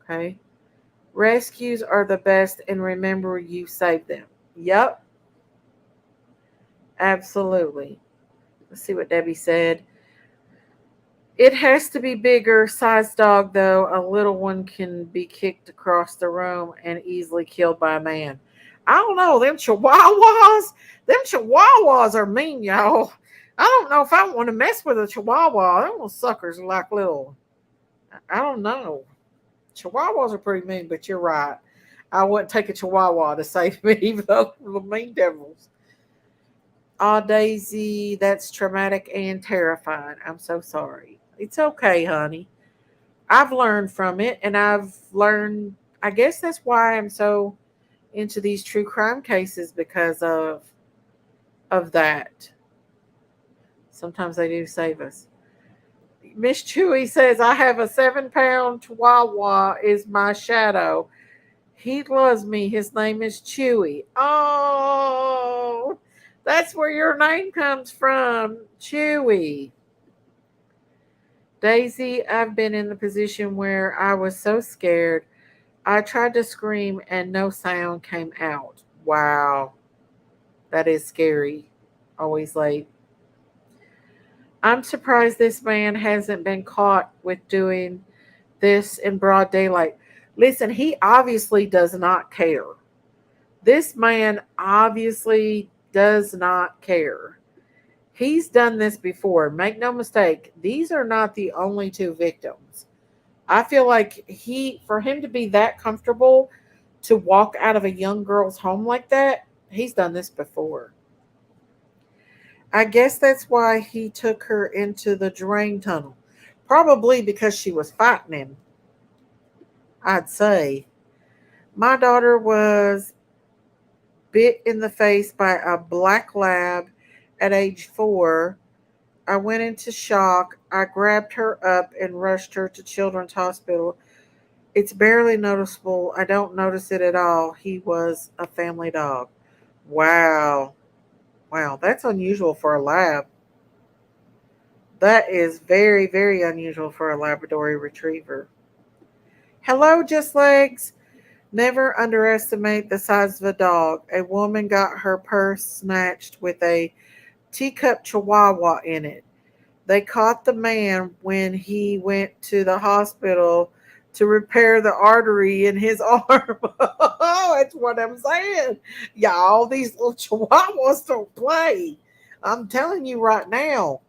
Okay. Rescues are the best, and remember you saved them. Yep, absolutely. Let's see what Debbie said. It has to be bigger size dog, though. A little one can be kicked across the room and easily killed by a man. I don't know. Them chihuahuas are mean, y'all. I don't know if I want to mess with a chihuahua. Them little suckers are like little, I don't know. Chihuahuas are pretty mean, but you're right. I wouldn't take a chihuahua to save me, even though they're the mean devils. Aw, Daisy, that's traumatic and terrifying. I'm so sorry. It's okay, honey. I've learned from it, and I guess that's why I'm so into these true crime cases because of that. Sometimes they do save us. Miss Chewy says, I have a 7-pound chihuahua is my shadow. He loves me. His name is Chewy. Oh, that's where your name comes from, Chewy. Daisy, I've been in the position where I was so scared. I tried to scream and no sound came out. Wow, that is scary. Always late. I'm surprised this man hasn't been caught with doing this in broad daylight. Listen, he obviously does not care. This man obviously does not care. He's done this before. Make no mistake, these are not the only 2 victims. I feel like for him to be that comfortable to walk out of a young girl's home like that, he's done this before. I guess that's why he took her into the drain tunnel. Probably because she was fighting him, I'd say. My daughter was bit in the face by a black lab at age 4. I went into shock. I grabbed her up and rushed her to Children's Hospital. It's barely noticeable. I don't notice it at all. He was a family dog. Wow. Wow, that's unusual for a lab. That is very, very unusual for a Labrador retriever. Hello, Just Legs. Never underestimate the size of a dog. A woman got her purse snatched with a teacup chihuahua in it. They caught the man when he went to the hospital to repair the artery in his arm. Oh, that's what I'm saying. Y'all, these little chihuahuas don't play. I'm telling you right now.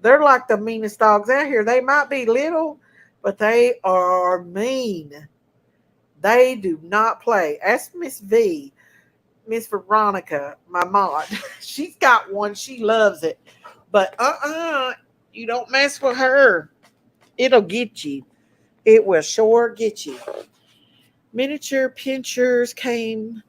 They're like the meanest dogs out here. They might be little, but they are mean. They do not play. Ask Miss V, Miss Veronica, my mod. She's got one. She loves it. But you don't mess with her. It'll get you. It will sure get you. Miniature pinchers came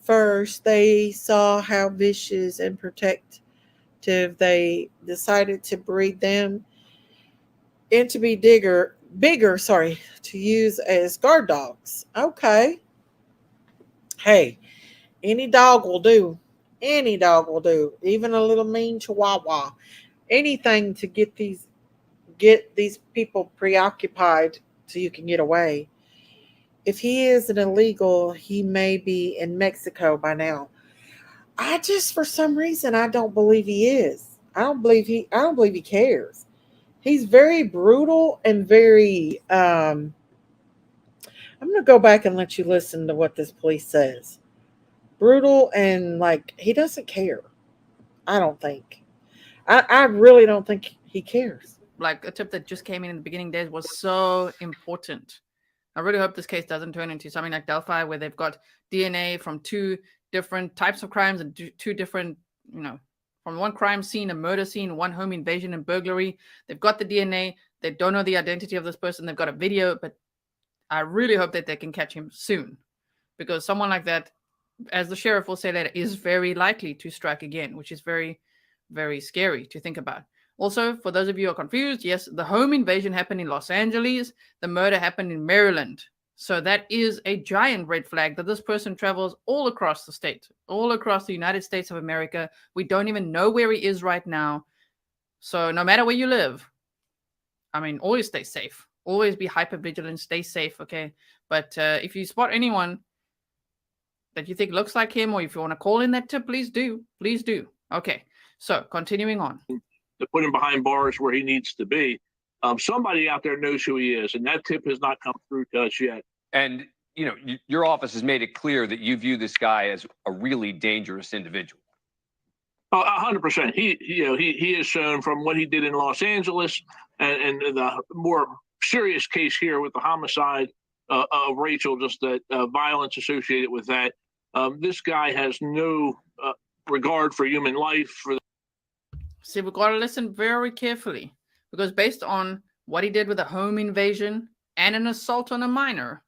first. They saw how vicious and protective they decided to breed them and to be bigger, to use as guard dogs. Okay. Hey, any dog will do. Any dog will do. Even a little mean chihuahua. Anything to get these people preoccupied so you can get away. If he is an illegal, he may be in Mexico by now. I just for some reason I don't believe he is. I don't believe he cares. He's very brutal and very I'm going to go back and let you listen to what this police says. Brutal and like he doesn't care. I don't think. I really don't think he cares. Like a tip that just came in the beginning days was so important. I really hope this case doesn't turn into something like Delphi, where they've got DNA from 2 different types of crimes and 2 different, from one crime scene, a murder scene, one home invasion and burglary. They've got the DNA. They don't know the identity of this person. They've got a video, but I really hope that they can catch him soon, because someone like that, as the sheriff will say later, is very likely to strike again, which is very, very scary to think about. Also, for those of you who are confused, yes, the home invasion happened in Los Angeles. The murder happened in Maryland. So that is a giant red flag that this person travels all across the state, all across the United States of America. We don't even know where he is right now. So no matter where you live, I mean, always stay safe. Always be hyper vigilant, stay safe, okay? But if you spot anyone that you think looks like him, or if you want to call in that tip, please do. Please do. Okay, so continuing on. To put him behind bars where he needs to be. Somebody out there knows who he is, and that tip has not come through to us yet. And, you know, your office has made it clear that you view this guy as a really dangerous individual. 100%. He has shown from what he did in Los Angeles and the more serious case here with the homicide of Rachel, just that violence associated with that. This guy has no regard for human life. See, we've got to listen very carefully, because based on what he did with a home invasion and an assault on a minor,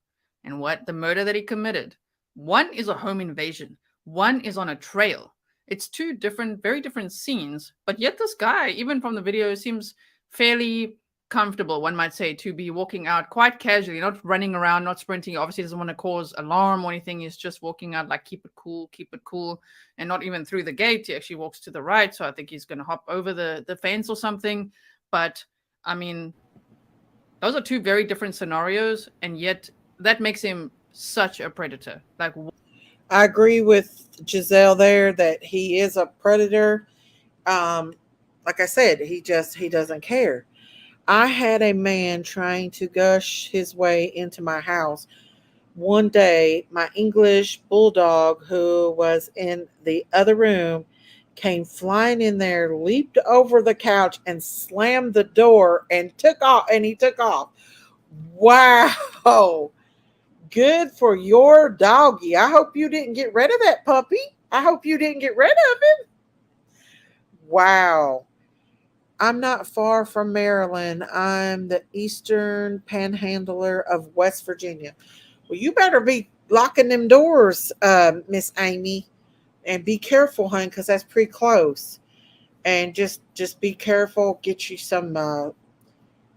and what the murder that he committed, one is a home invasion, one is on a trail. It's two different, very different scenes, but yet this guy, even from the video, seems fairly comfortable, one might say, to be walking out quite casually, not running around, not sprinting. Obviously doesn't want to cause alarm or anything. He's just walking out like, keep it cool, and not even through the gate. He actually walks to the right, so I think he's going to hop over the fence or something. But I mean, those are two very different scenarios, and yet that makes him such a predator. Like, I agree with Giselle there that he is a predator. Like I said, he doesn't care. I had a man trying to gush his way into my house. One day, my English bulldog, who was in the other room, came flying in there, leaped over the couch, and slammed the door and took off. And he took off. Wow. Good for your doggy. I hope you didn't get rid of that puppy. I hope you didn't get rid of him. Wow. I'm not far from Maryland. I'm the eastern panhandler of West Virginia. Well, you better be locking them doors, Miss Amy, and be careful, hon, because that's pretty close. And just be careful. Get you some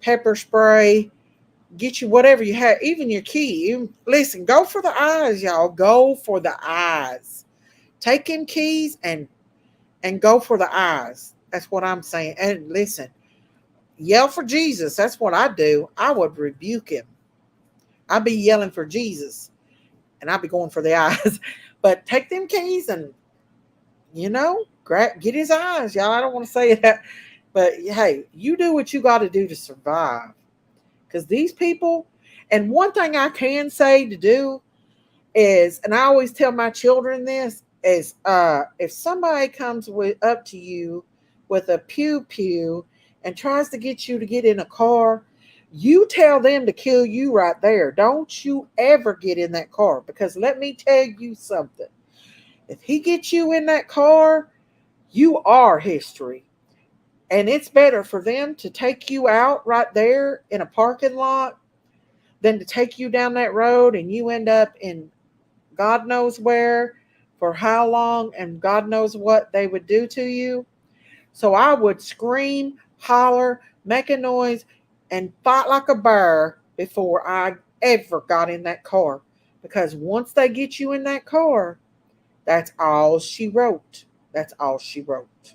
pepper spray. Get you whatever you have, even your key. Listen, go for the eyes, y'all. Go for the eyes. Take in keys and go for the eyes. That's what I'm saying. And listen, yell for Jesus. That's what I do. I would rebuke him. I'd be yelling for Jesus, and I'd be going for the eyes. But take them keys and, get his eyes, y'all. I don't want to say that, but hey, you do what you got to do to survive. Because these people, and one thing I can say to do is, and I always tell my children this, is if somebody comes up to you with a pew pew and tries to get you to get in a car, you tell them to kill you right there. Don't you ever get in that car, because let me tell you something. If he gets you in that car, you are history. And it's better for them to take you out right there in a parking lot than to take you down that road and you end up in God knows where for how long, and God knows what they would do to you. So I would scream, holler, make a noise, and fight like a bear before I ever got in that car. Because once they get you in that car, that's all she wrote. That's all she wrote.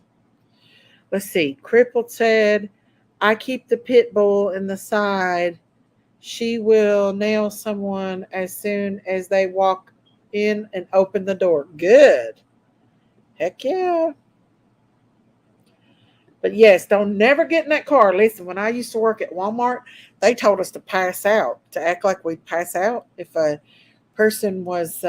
Let's see. Crippled said, I keep the pit bull in the side. She will nail someone as soon as they walk in and open the door. Good. Heck yeah. But yes, don't never get in that car. Listen, when I used to work at Walmart, they told us to pass out, to act like we'd pass out if a person was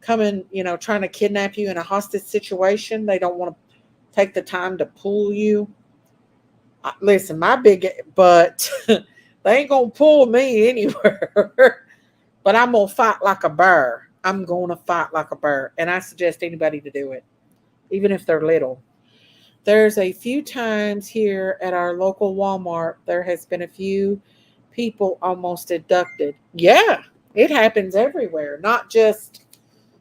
coming, trying to kidnap you in a hostage situation. They don't want to take the time to pull you. Listen, my big butt, they ain't going to pull me anywhere. But I'm going to fight like a bear. I'm going to fight like a bear. And I suggest anybody to do it, even if they're little. There's a few times here at our local Walmart, there has been a few people almost abducted. Yeah, it happens everywhere, not just,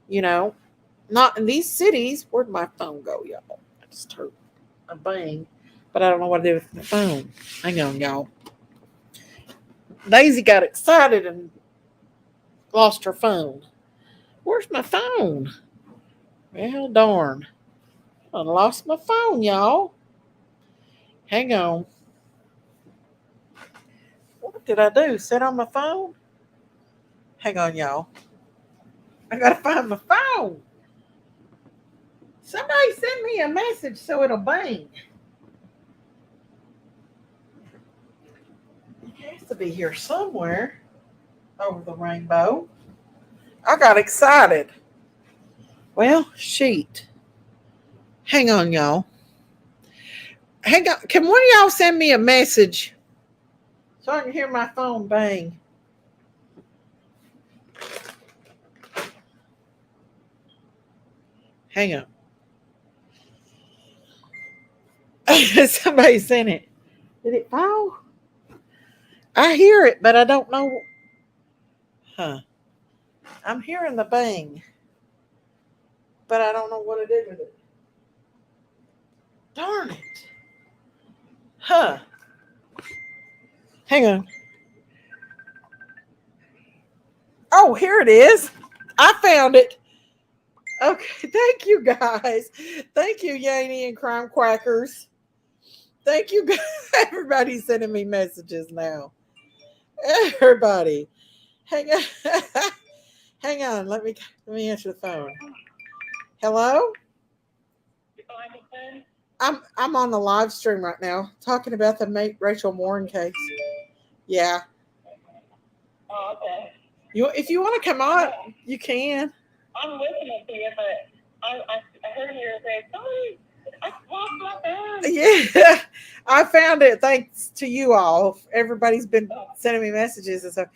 you know, not in these cities. Where'd my phone go, y'all? I just heard a bang, but I don't know what to do with the phone. Hang on, y'all. Daisy got excited and lost her phone. Where's my phone? Well, darn. I lost my phone, y'all. Hang on. What did I do? Sit on my phone? Hang on, y'all. I gotta find my phone. Somebody send me a message so it'll bang. It has to be here somewhere over the rainbow. I got excited. Well, sheet. Hang on, y'all. Hang on. Can one of y'all send me a message so I can hear my phone bang? Hang on. Somebody sent it. Did it fall? I hear it, but I don't know. Huh. I'm hearing the bang, but I don't know what to do with it. Darn it. Huh. Hang on. Oh, here it is. I found it. Okay, thank you guys. Thank you, Yaney and Crime Quackers. Thank you guys. Everybody's sending me messages now. Everybody. Hang on. Hang on. Let me answer the phone. Hello? I'm on the live stream right now talking about the Rachel Morin case. Yeah. Oh, okay. If you want to come on, you can. I'm listening to you, but I heard you say, sorry, I lost my phone. Yeah, I found it thanks to you all. Everybody's been sending me messages and stuff.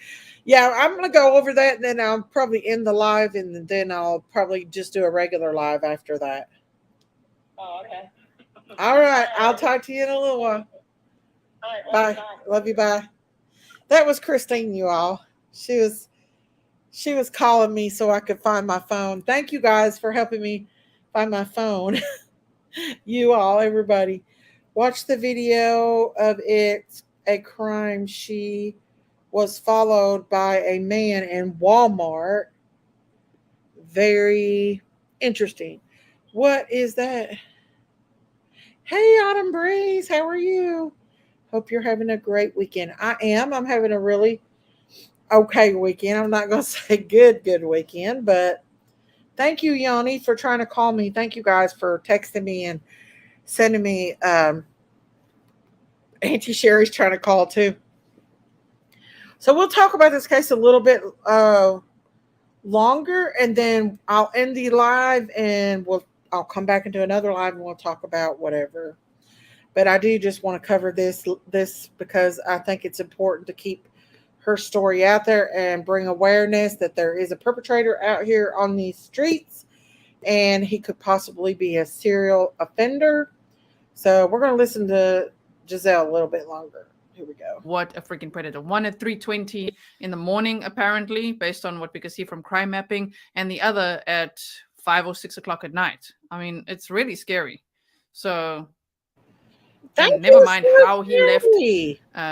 Yeah, I'm going to go over that, and then I'll probably end the live, and then I'll probably just do a regular live after that. Oh, okay. All right. I'll talk to you in a little while. All right, Bye. Love you. Bye. That was Christine, you all. She was calling me so I could find my phone. Thank you guys for helping me find my phone. You all, everybody. Watch the video of it, a crime. She was followed by a man in Walmart. Very interesting. What is that? Hey, Autumn Breeze, how are you? Hope you're having a great weekend. I am. I'm having a really okay weekend. I'm not going to say good weekend, but thank you, Yanni, for trying to call me. Thank you guys for texting me and sending me. Auntie Sherry's trying to call too. So we'll talk about this case a little bit longer, and then I'll end the live, and I'll come back into another live, and we'll talk about whatever. But I do just want to cover this because I think it's important to keep her story out there and bring awareness that there is a perpetrator out here on these streets, and he could possibly be a serial offender. So we're going to listen to Giselle a little bit longer. Here we go. What a freaking predator. One at 3:20 in the morning, apparently, based on what we can see from crime mapping, and the other at 5 or 6 o'clock at night. I mean, it's really scary. So, and never mind how he left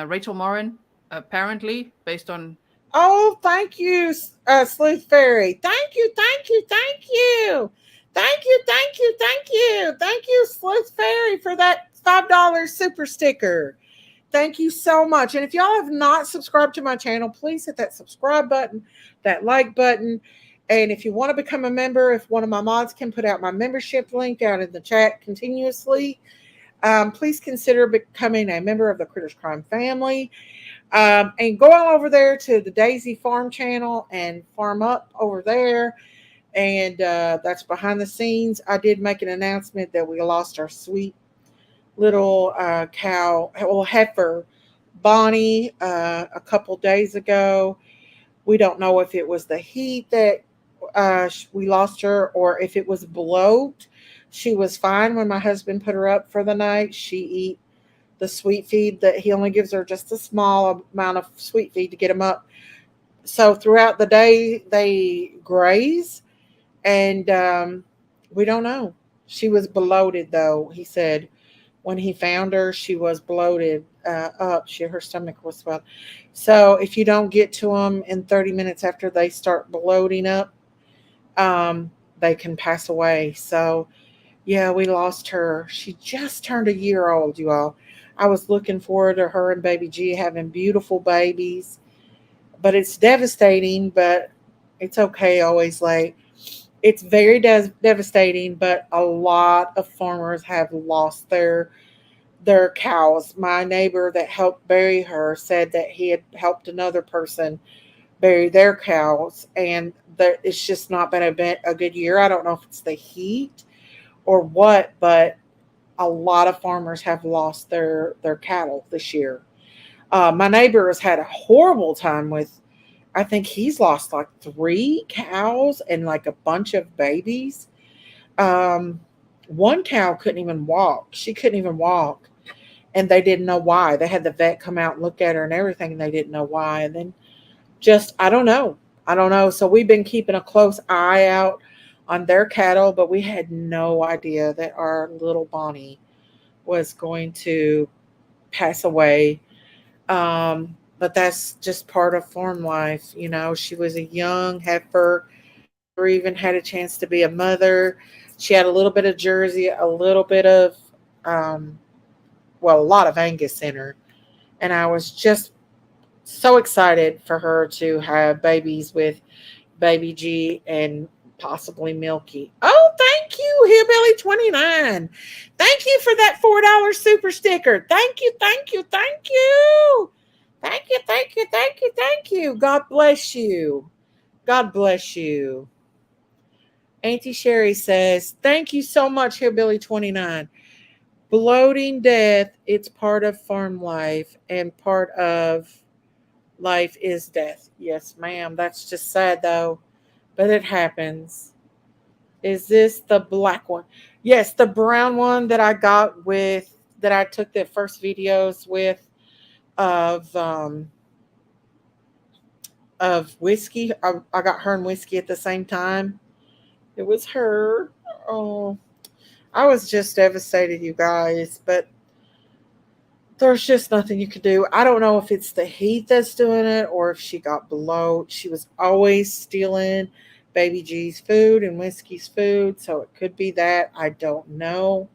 Rachel Morin, apparently, based on... Oh, thank you, Sleuth Fairy. Thank you, thank you, thank you. Thank you, thank you, thank you. Thank you, Sleuth Fairy, for that $5 super sticker. Thank you so much. And if y'all have not subscribed to my channel, please hit that subscribe button, that like button. And if you want to become a member, if one of my mods can put out my membership link down in the chat continuously, please consider becoming a member of the Critters Crime family. And go on over there to the Daisy Farm channel and farm up over there. And that's behind the scenes. I did make an announcement that we lost our sweet little heifer, Bonnie, a couple days ago. We don't know if it was the heat that we lost her or if it was bloat. She was fine when my husband put her up for the night. She the sweet feed that he only gives her just a small amount of sweet feed to get them up. So throughout the day they graze, and we don't know. She was bloated though. He said when he found her, she was bloated up. Her stomach was swelled. So if you don't get to them in 30 minutes after they start bloating up, um, they can pass away. So yeah, we lost her. She just turned a year old, you all. I was looking forward to her and baby G having beautiful babies, but it's devastating, but it's okay, always late. It's very devastating, but a lot of farmers have lost their cows. My neighbor that helped bury her said that he had helped another person bury their cows, and that it's just not been a good year. I don't know if it's the heat or what, but a lot of farmers have lost their cattle this year. My neighbor has had a horrible time with. I think he's lost like 3 cows and like a bunch of babies. Um, one cow couldn't even walk. She couldn't even walk, and they didn't know why. They had the vet come out and look at her and everything, and they didn't know why. And then just I don't know. I don't know. So we've been keeping a close eye out on their cattle, but we had no idea that our little Bonnie was going to pass away. But that's just part of farm life. You know, she was a young heifer, never even had a chance to be a mother. She had a little bit of Jersey, a little bit of, um, well, a lot of Angus in her. And I was just so excited for her to have babies with Baby G and possibly Milky. Oh, thank you, Hillbilly 29. Thank you for that $4 super sticker. Thank you, thank you, thank you. Thank you, thank you, thank you, thank you. God bless you. God bless you. Auntie Sherry says, thank you so much, Hillbilly 29. Bloating death, it's part of farm life, and part of life is death. Yes, ma'am. That's just sad though, but it happens. Is this the black one? Yes, the brown one that I got with, that I took the first videos with of of whiskey. I got her and whiskey at the same time. It was her. Oh, I was just devastated, you guys. But there's just nothing you can do. I don't know if it's the heat that's doing it or if she got bloat. She was always stealing Baby G's food and Whiskey's food, so it could be that. I don't know.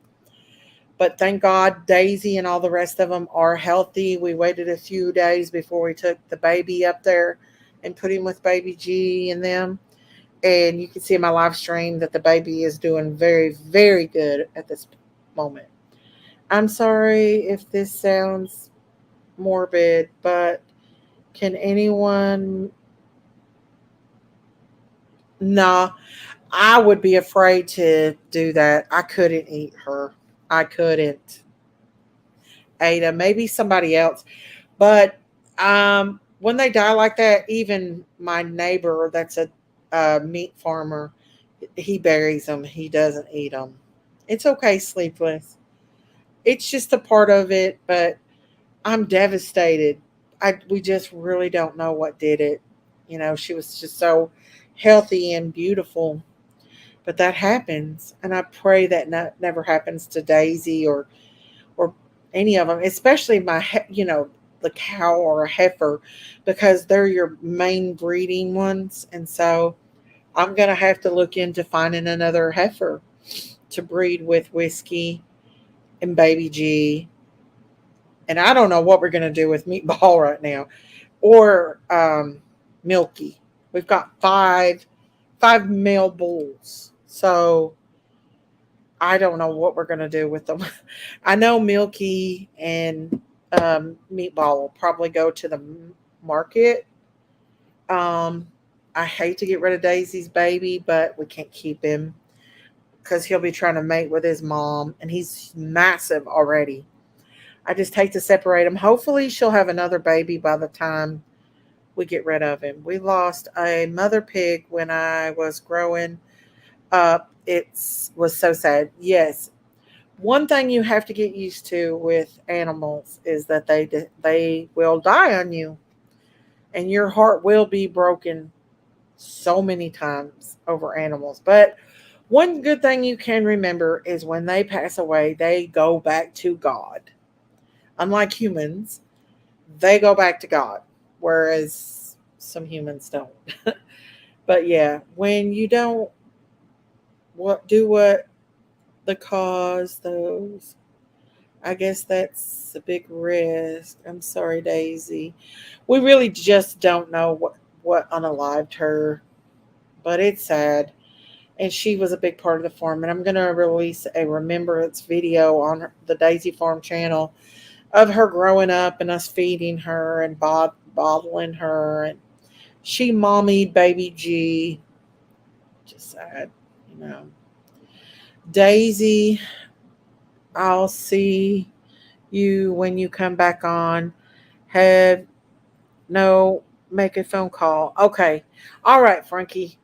But thank God Daisy and all the rest of them are healthy. We waited a few days before we took the baby up there and put him with Baby G and them. And you can see in my live stream that the baby is doing very, very good at this moment. I'm sorry if this sounds morbid, but can anyone? Nah, I would be afraid to do that. I couldn't eat her. I couldn't. Ada, maybe somebody else. But when they die like that, even my neighbor that's a meat farmer, he buries them. He doesn't eat them. It's okay, Sleepless. It's just a part of it, but I'm devastated. We just really don't know what did it. You know, she was just so healthy and beautiful, but that happens, and I pray that never happens to Daisy or any of them, especially the cow or a heifer, because they're your main breeding ones, and so I'm gonna have to look into finding another heifer to breed with Whiskey and Baby G. And I don't know what we're gonna do with Meatball right now, or Milky. We've got five male bulls, so I don't know what we're gonna do with them. I know Milky and Meatball will probably go to the market. Um, I hate to get rid of Daisy's baby, but we can't keep him because he'll be trying to mate with his mom, and he's massive already. I just hate to separate him. Hopefully, she'll have another baby by the time we get rid of him. We lost a mother pig when I was growing up. It was so sad. Yes, One thing you have to get used to with animals is that they will die on you, and your heart will be broken so many times over animals. But one good thing you can remember is when they pass away, they go back to God. Unlike humans, they go back to God, whereas some humans don't. But yeah, when you don't what the cause those, I guess that's a big risk. I'm sorry, Daisy. We really just don't know what unalived her, but it's sad. And she was a big part of the farm. And I'm going to release a remembrance video on the Daisy Farm channel of her growing up and us feeding her and bottling her. And she mommied baby G. Just sad, you know. Daisy, I'll see you when you come back on. Have no, make a phone call. Okay. All right, Frankie.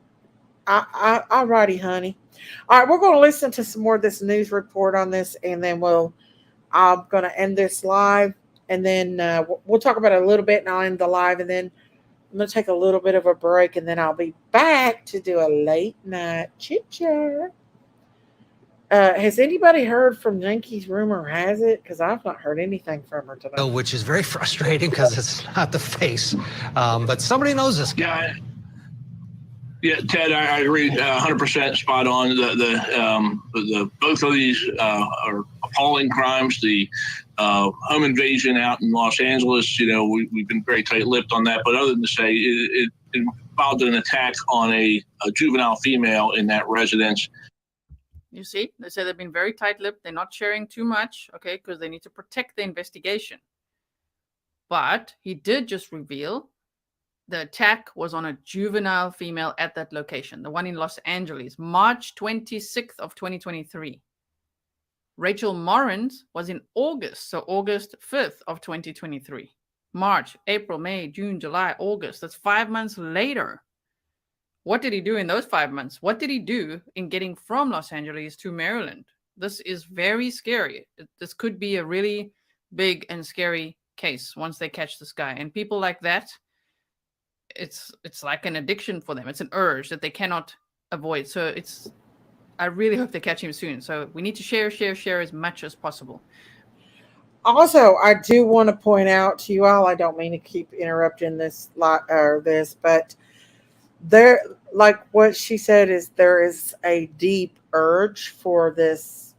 All righty, honey. All right, we're going to listen to some more of this news report on this, and then I'm going to end this live, and then we'll talk about it a little bit, and I'll end the live, and then I'm going to take a little bit of a break, and then I'll be back to do a late night chit chat. Has anybody heard from Yankees? Rumor has it, because I've not heard anything from her tonight. Which is very frustrating because it's not the face, but somebody knows this guy. Yeah, Ted, I agree 100% spot on. The both of these are appalling crimes. The home invasion out in Los Angeles, we've been very tight-lipped on that. But other than to say, it involved an attack on a juvenile female in that residence. You see, they say they've been very tight-lipped. They're not sharing too much, okay, because they need to protect the investigation. But he did just reveal the attack was on a juvenile female at that location, the one in Los Angeles, March 26th of 2023. Rachel Morin's was in August, so August 5th of 2023. March, April, May, June, July, August. That's 5 months later. What did he do in those 5 months? What did he do in getting from Los Angeles to Maryland? This is very scary. This could be a really big and scary case once they catch this guy. And people like that, it's like an addiction for them. It's an urge that they cannot avoid. So I really hope they catch him soon. So we need to share as much as possible. Also, I do want to point out to you all, I don't mean to keep interrupting this but there, like what she said, is there is a deep urge for this,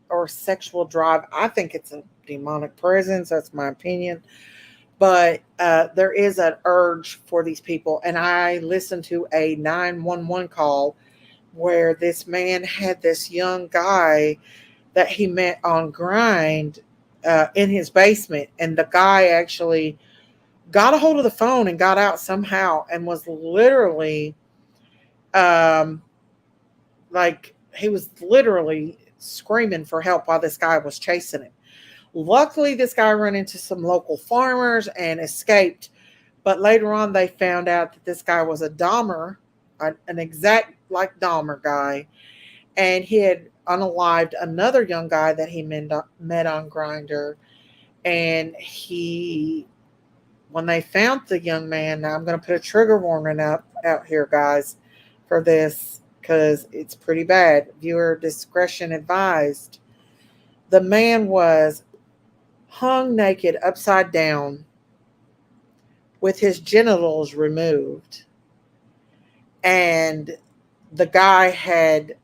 or sexual drive. I think it's a demonic presence. That's my opinion. But there is an urge for these people. And I listened to a 911 call where this man had this young guy that he met on Grind in his basement. And the guy actually got a hold of the phone and got out somehow and was literally he was literally screaming for help while this guy was chasing him. Luckily, this guy ran into some local farmers and escaped. But later on, they found out that this guy was a Dahmer, an exact like Dahmer guy. And he had unalived another young guy that he met on Grindr. And when they found the young man, now I'm going to put a trigger warning out here, guys, for this, because it's pretty bad. Viewer discretion advised. The man was hung naked upside down with his genitals removed, and the guy had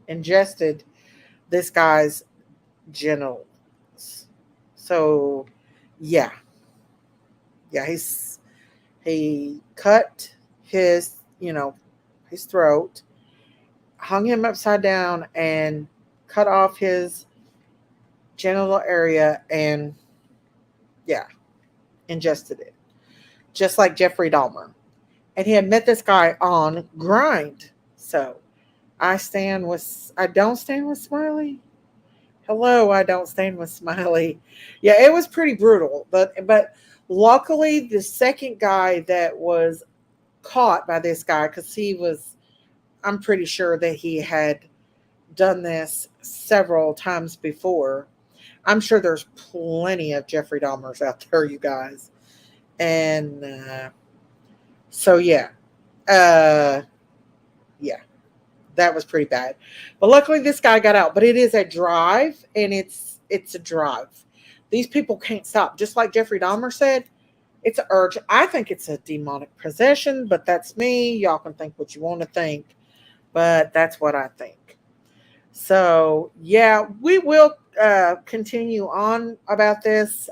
ingested this guy's genitals. So yeah, he cut his his throat, hung him upside down, and cut off his genital area, and ingested it, just like Jeffrey Dahmer. And he had met this guy on Grind. So I don't stand with Smiley. Hello, I don't stand with Smiley. Yeah, it was pretty brutal, but luckily the second guy that was caught by this guy, because I'm pretty sure that he had done this several times before. I'm sure there's plenty of Jeffrey Dahmers out there, you guys. And so, yeah. Uh, yeah, that was pretty bad. But luckily, this guy got out. But it is a drive, and it's a drive. These people can't stop. Just like Jeffrey Dahmer said, it's an urge. I think it's a demonic possession, but that's me. Y'all can think what you want to think, but that's what I think. So, yeah, we will continue on about this.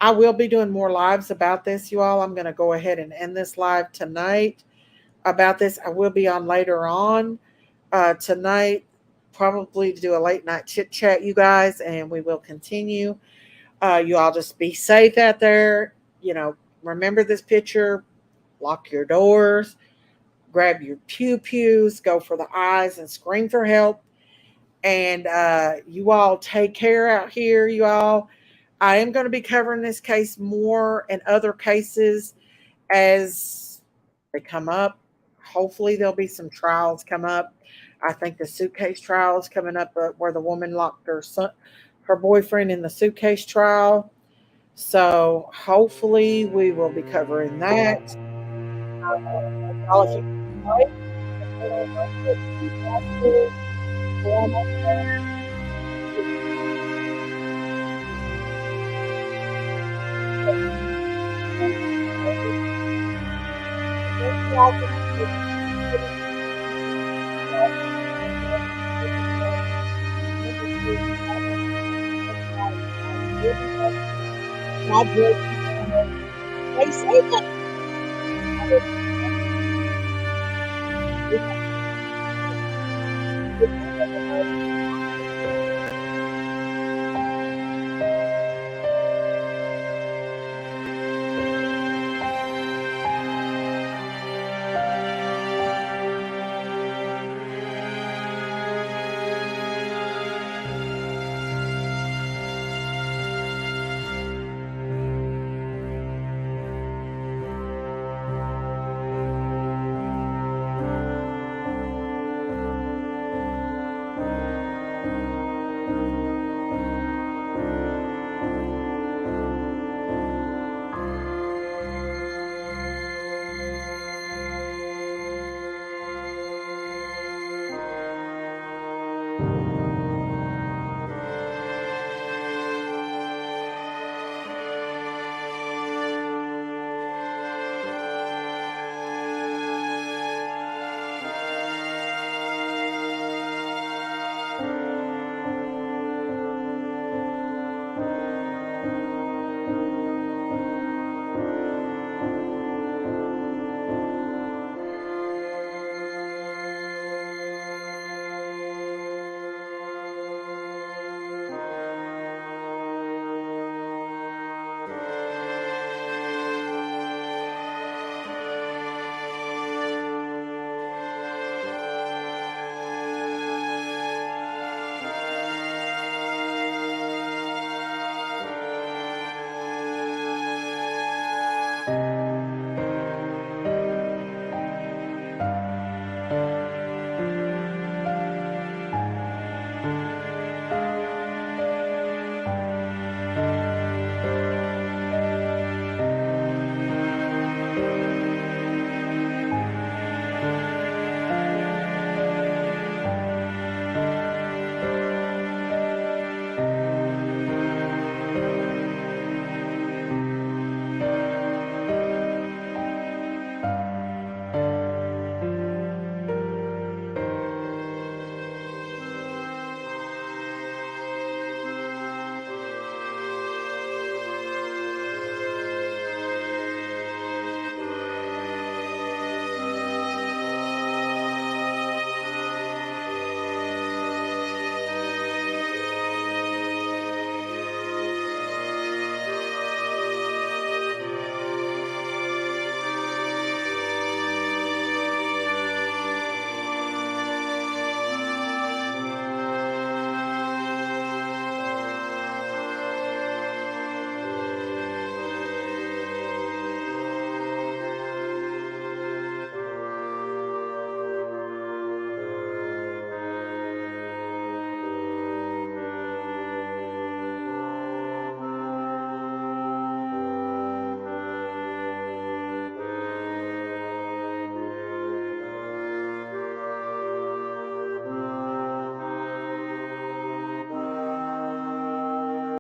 I will be doing more lives about this, you all. I'm going to go ahead and end this live tonight about this. I will be on later on tonight, probably to do a late night chit chat, you guys, and we will continue. You all just be safe out there. Remember this picture, lock your doors, grab your pew-pews, go for the eyes, and scream for help. And you all take care out here, you all. I am going to be covering this case more and other cases as they come up. Hopefully there'll be some trials come up. I think the suitcase trial is coming up where the woman locked her boyfriend in the suitcase trial. So hopefully we will be covering that. All of Stay safe.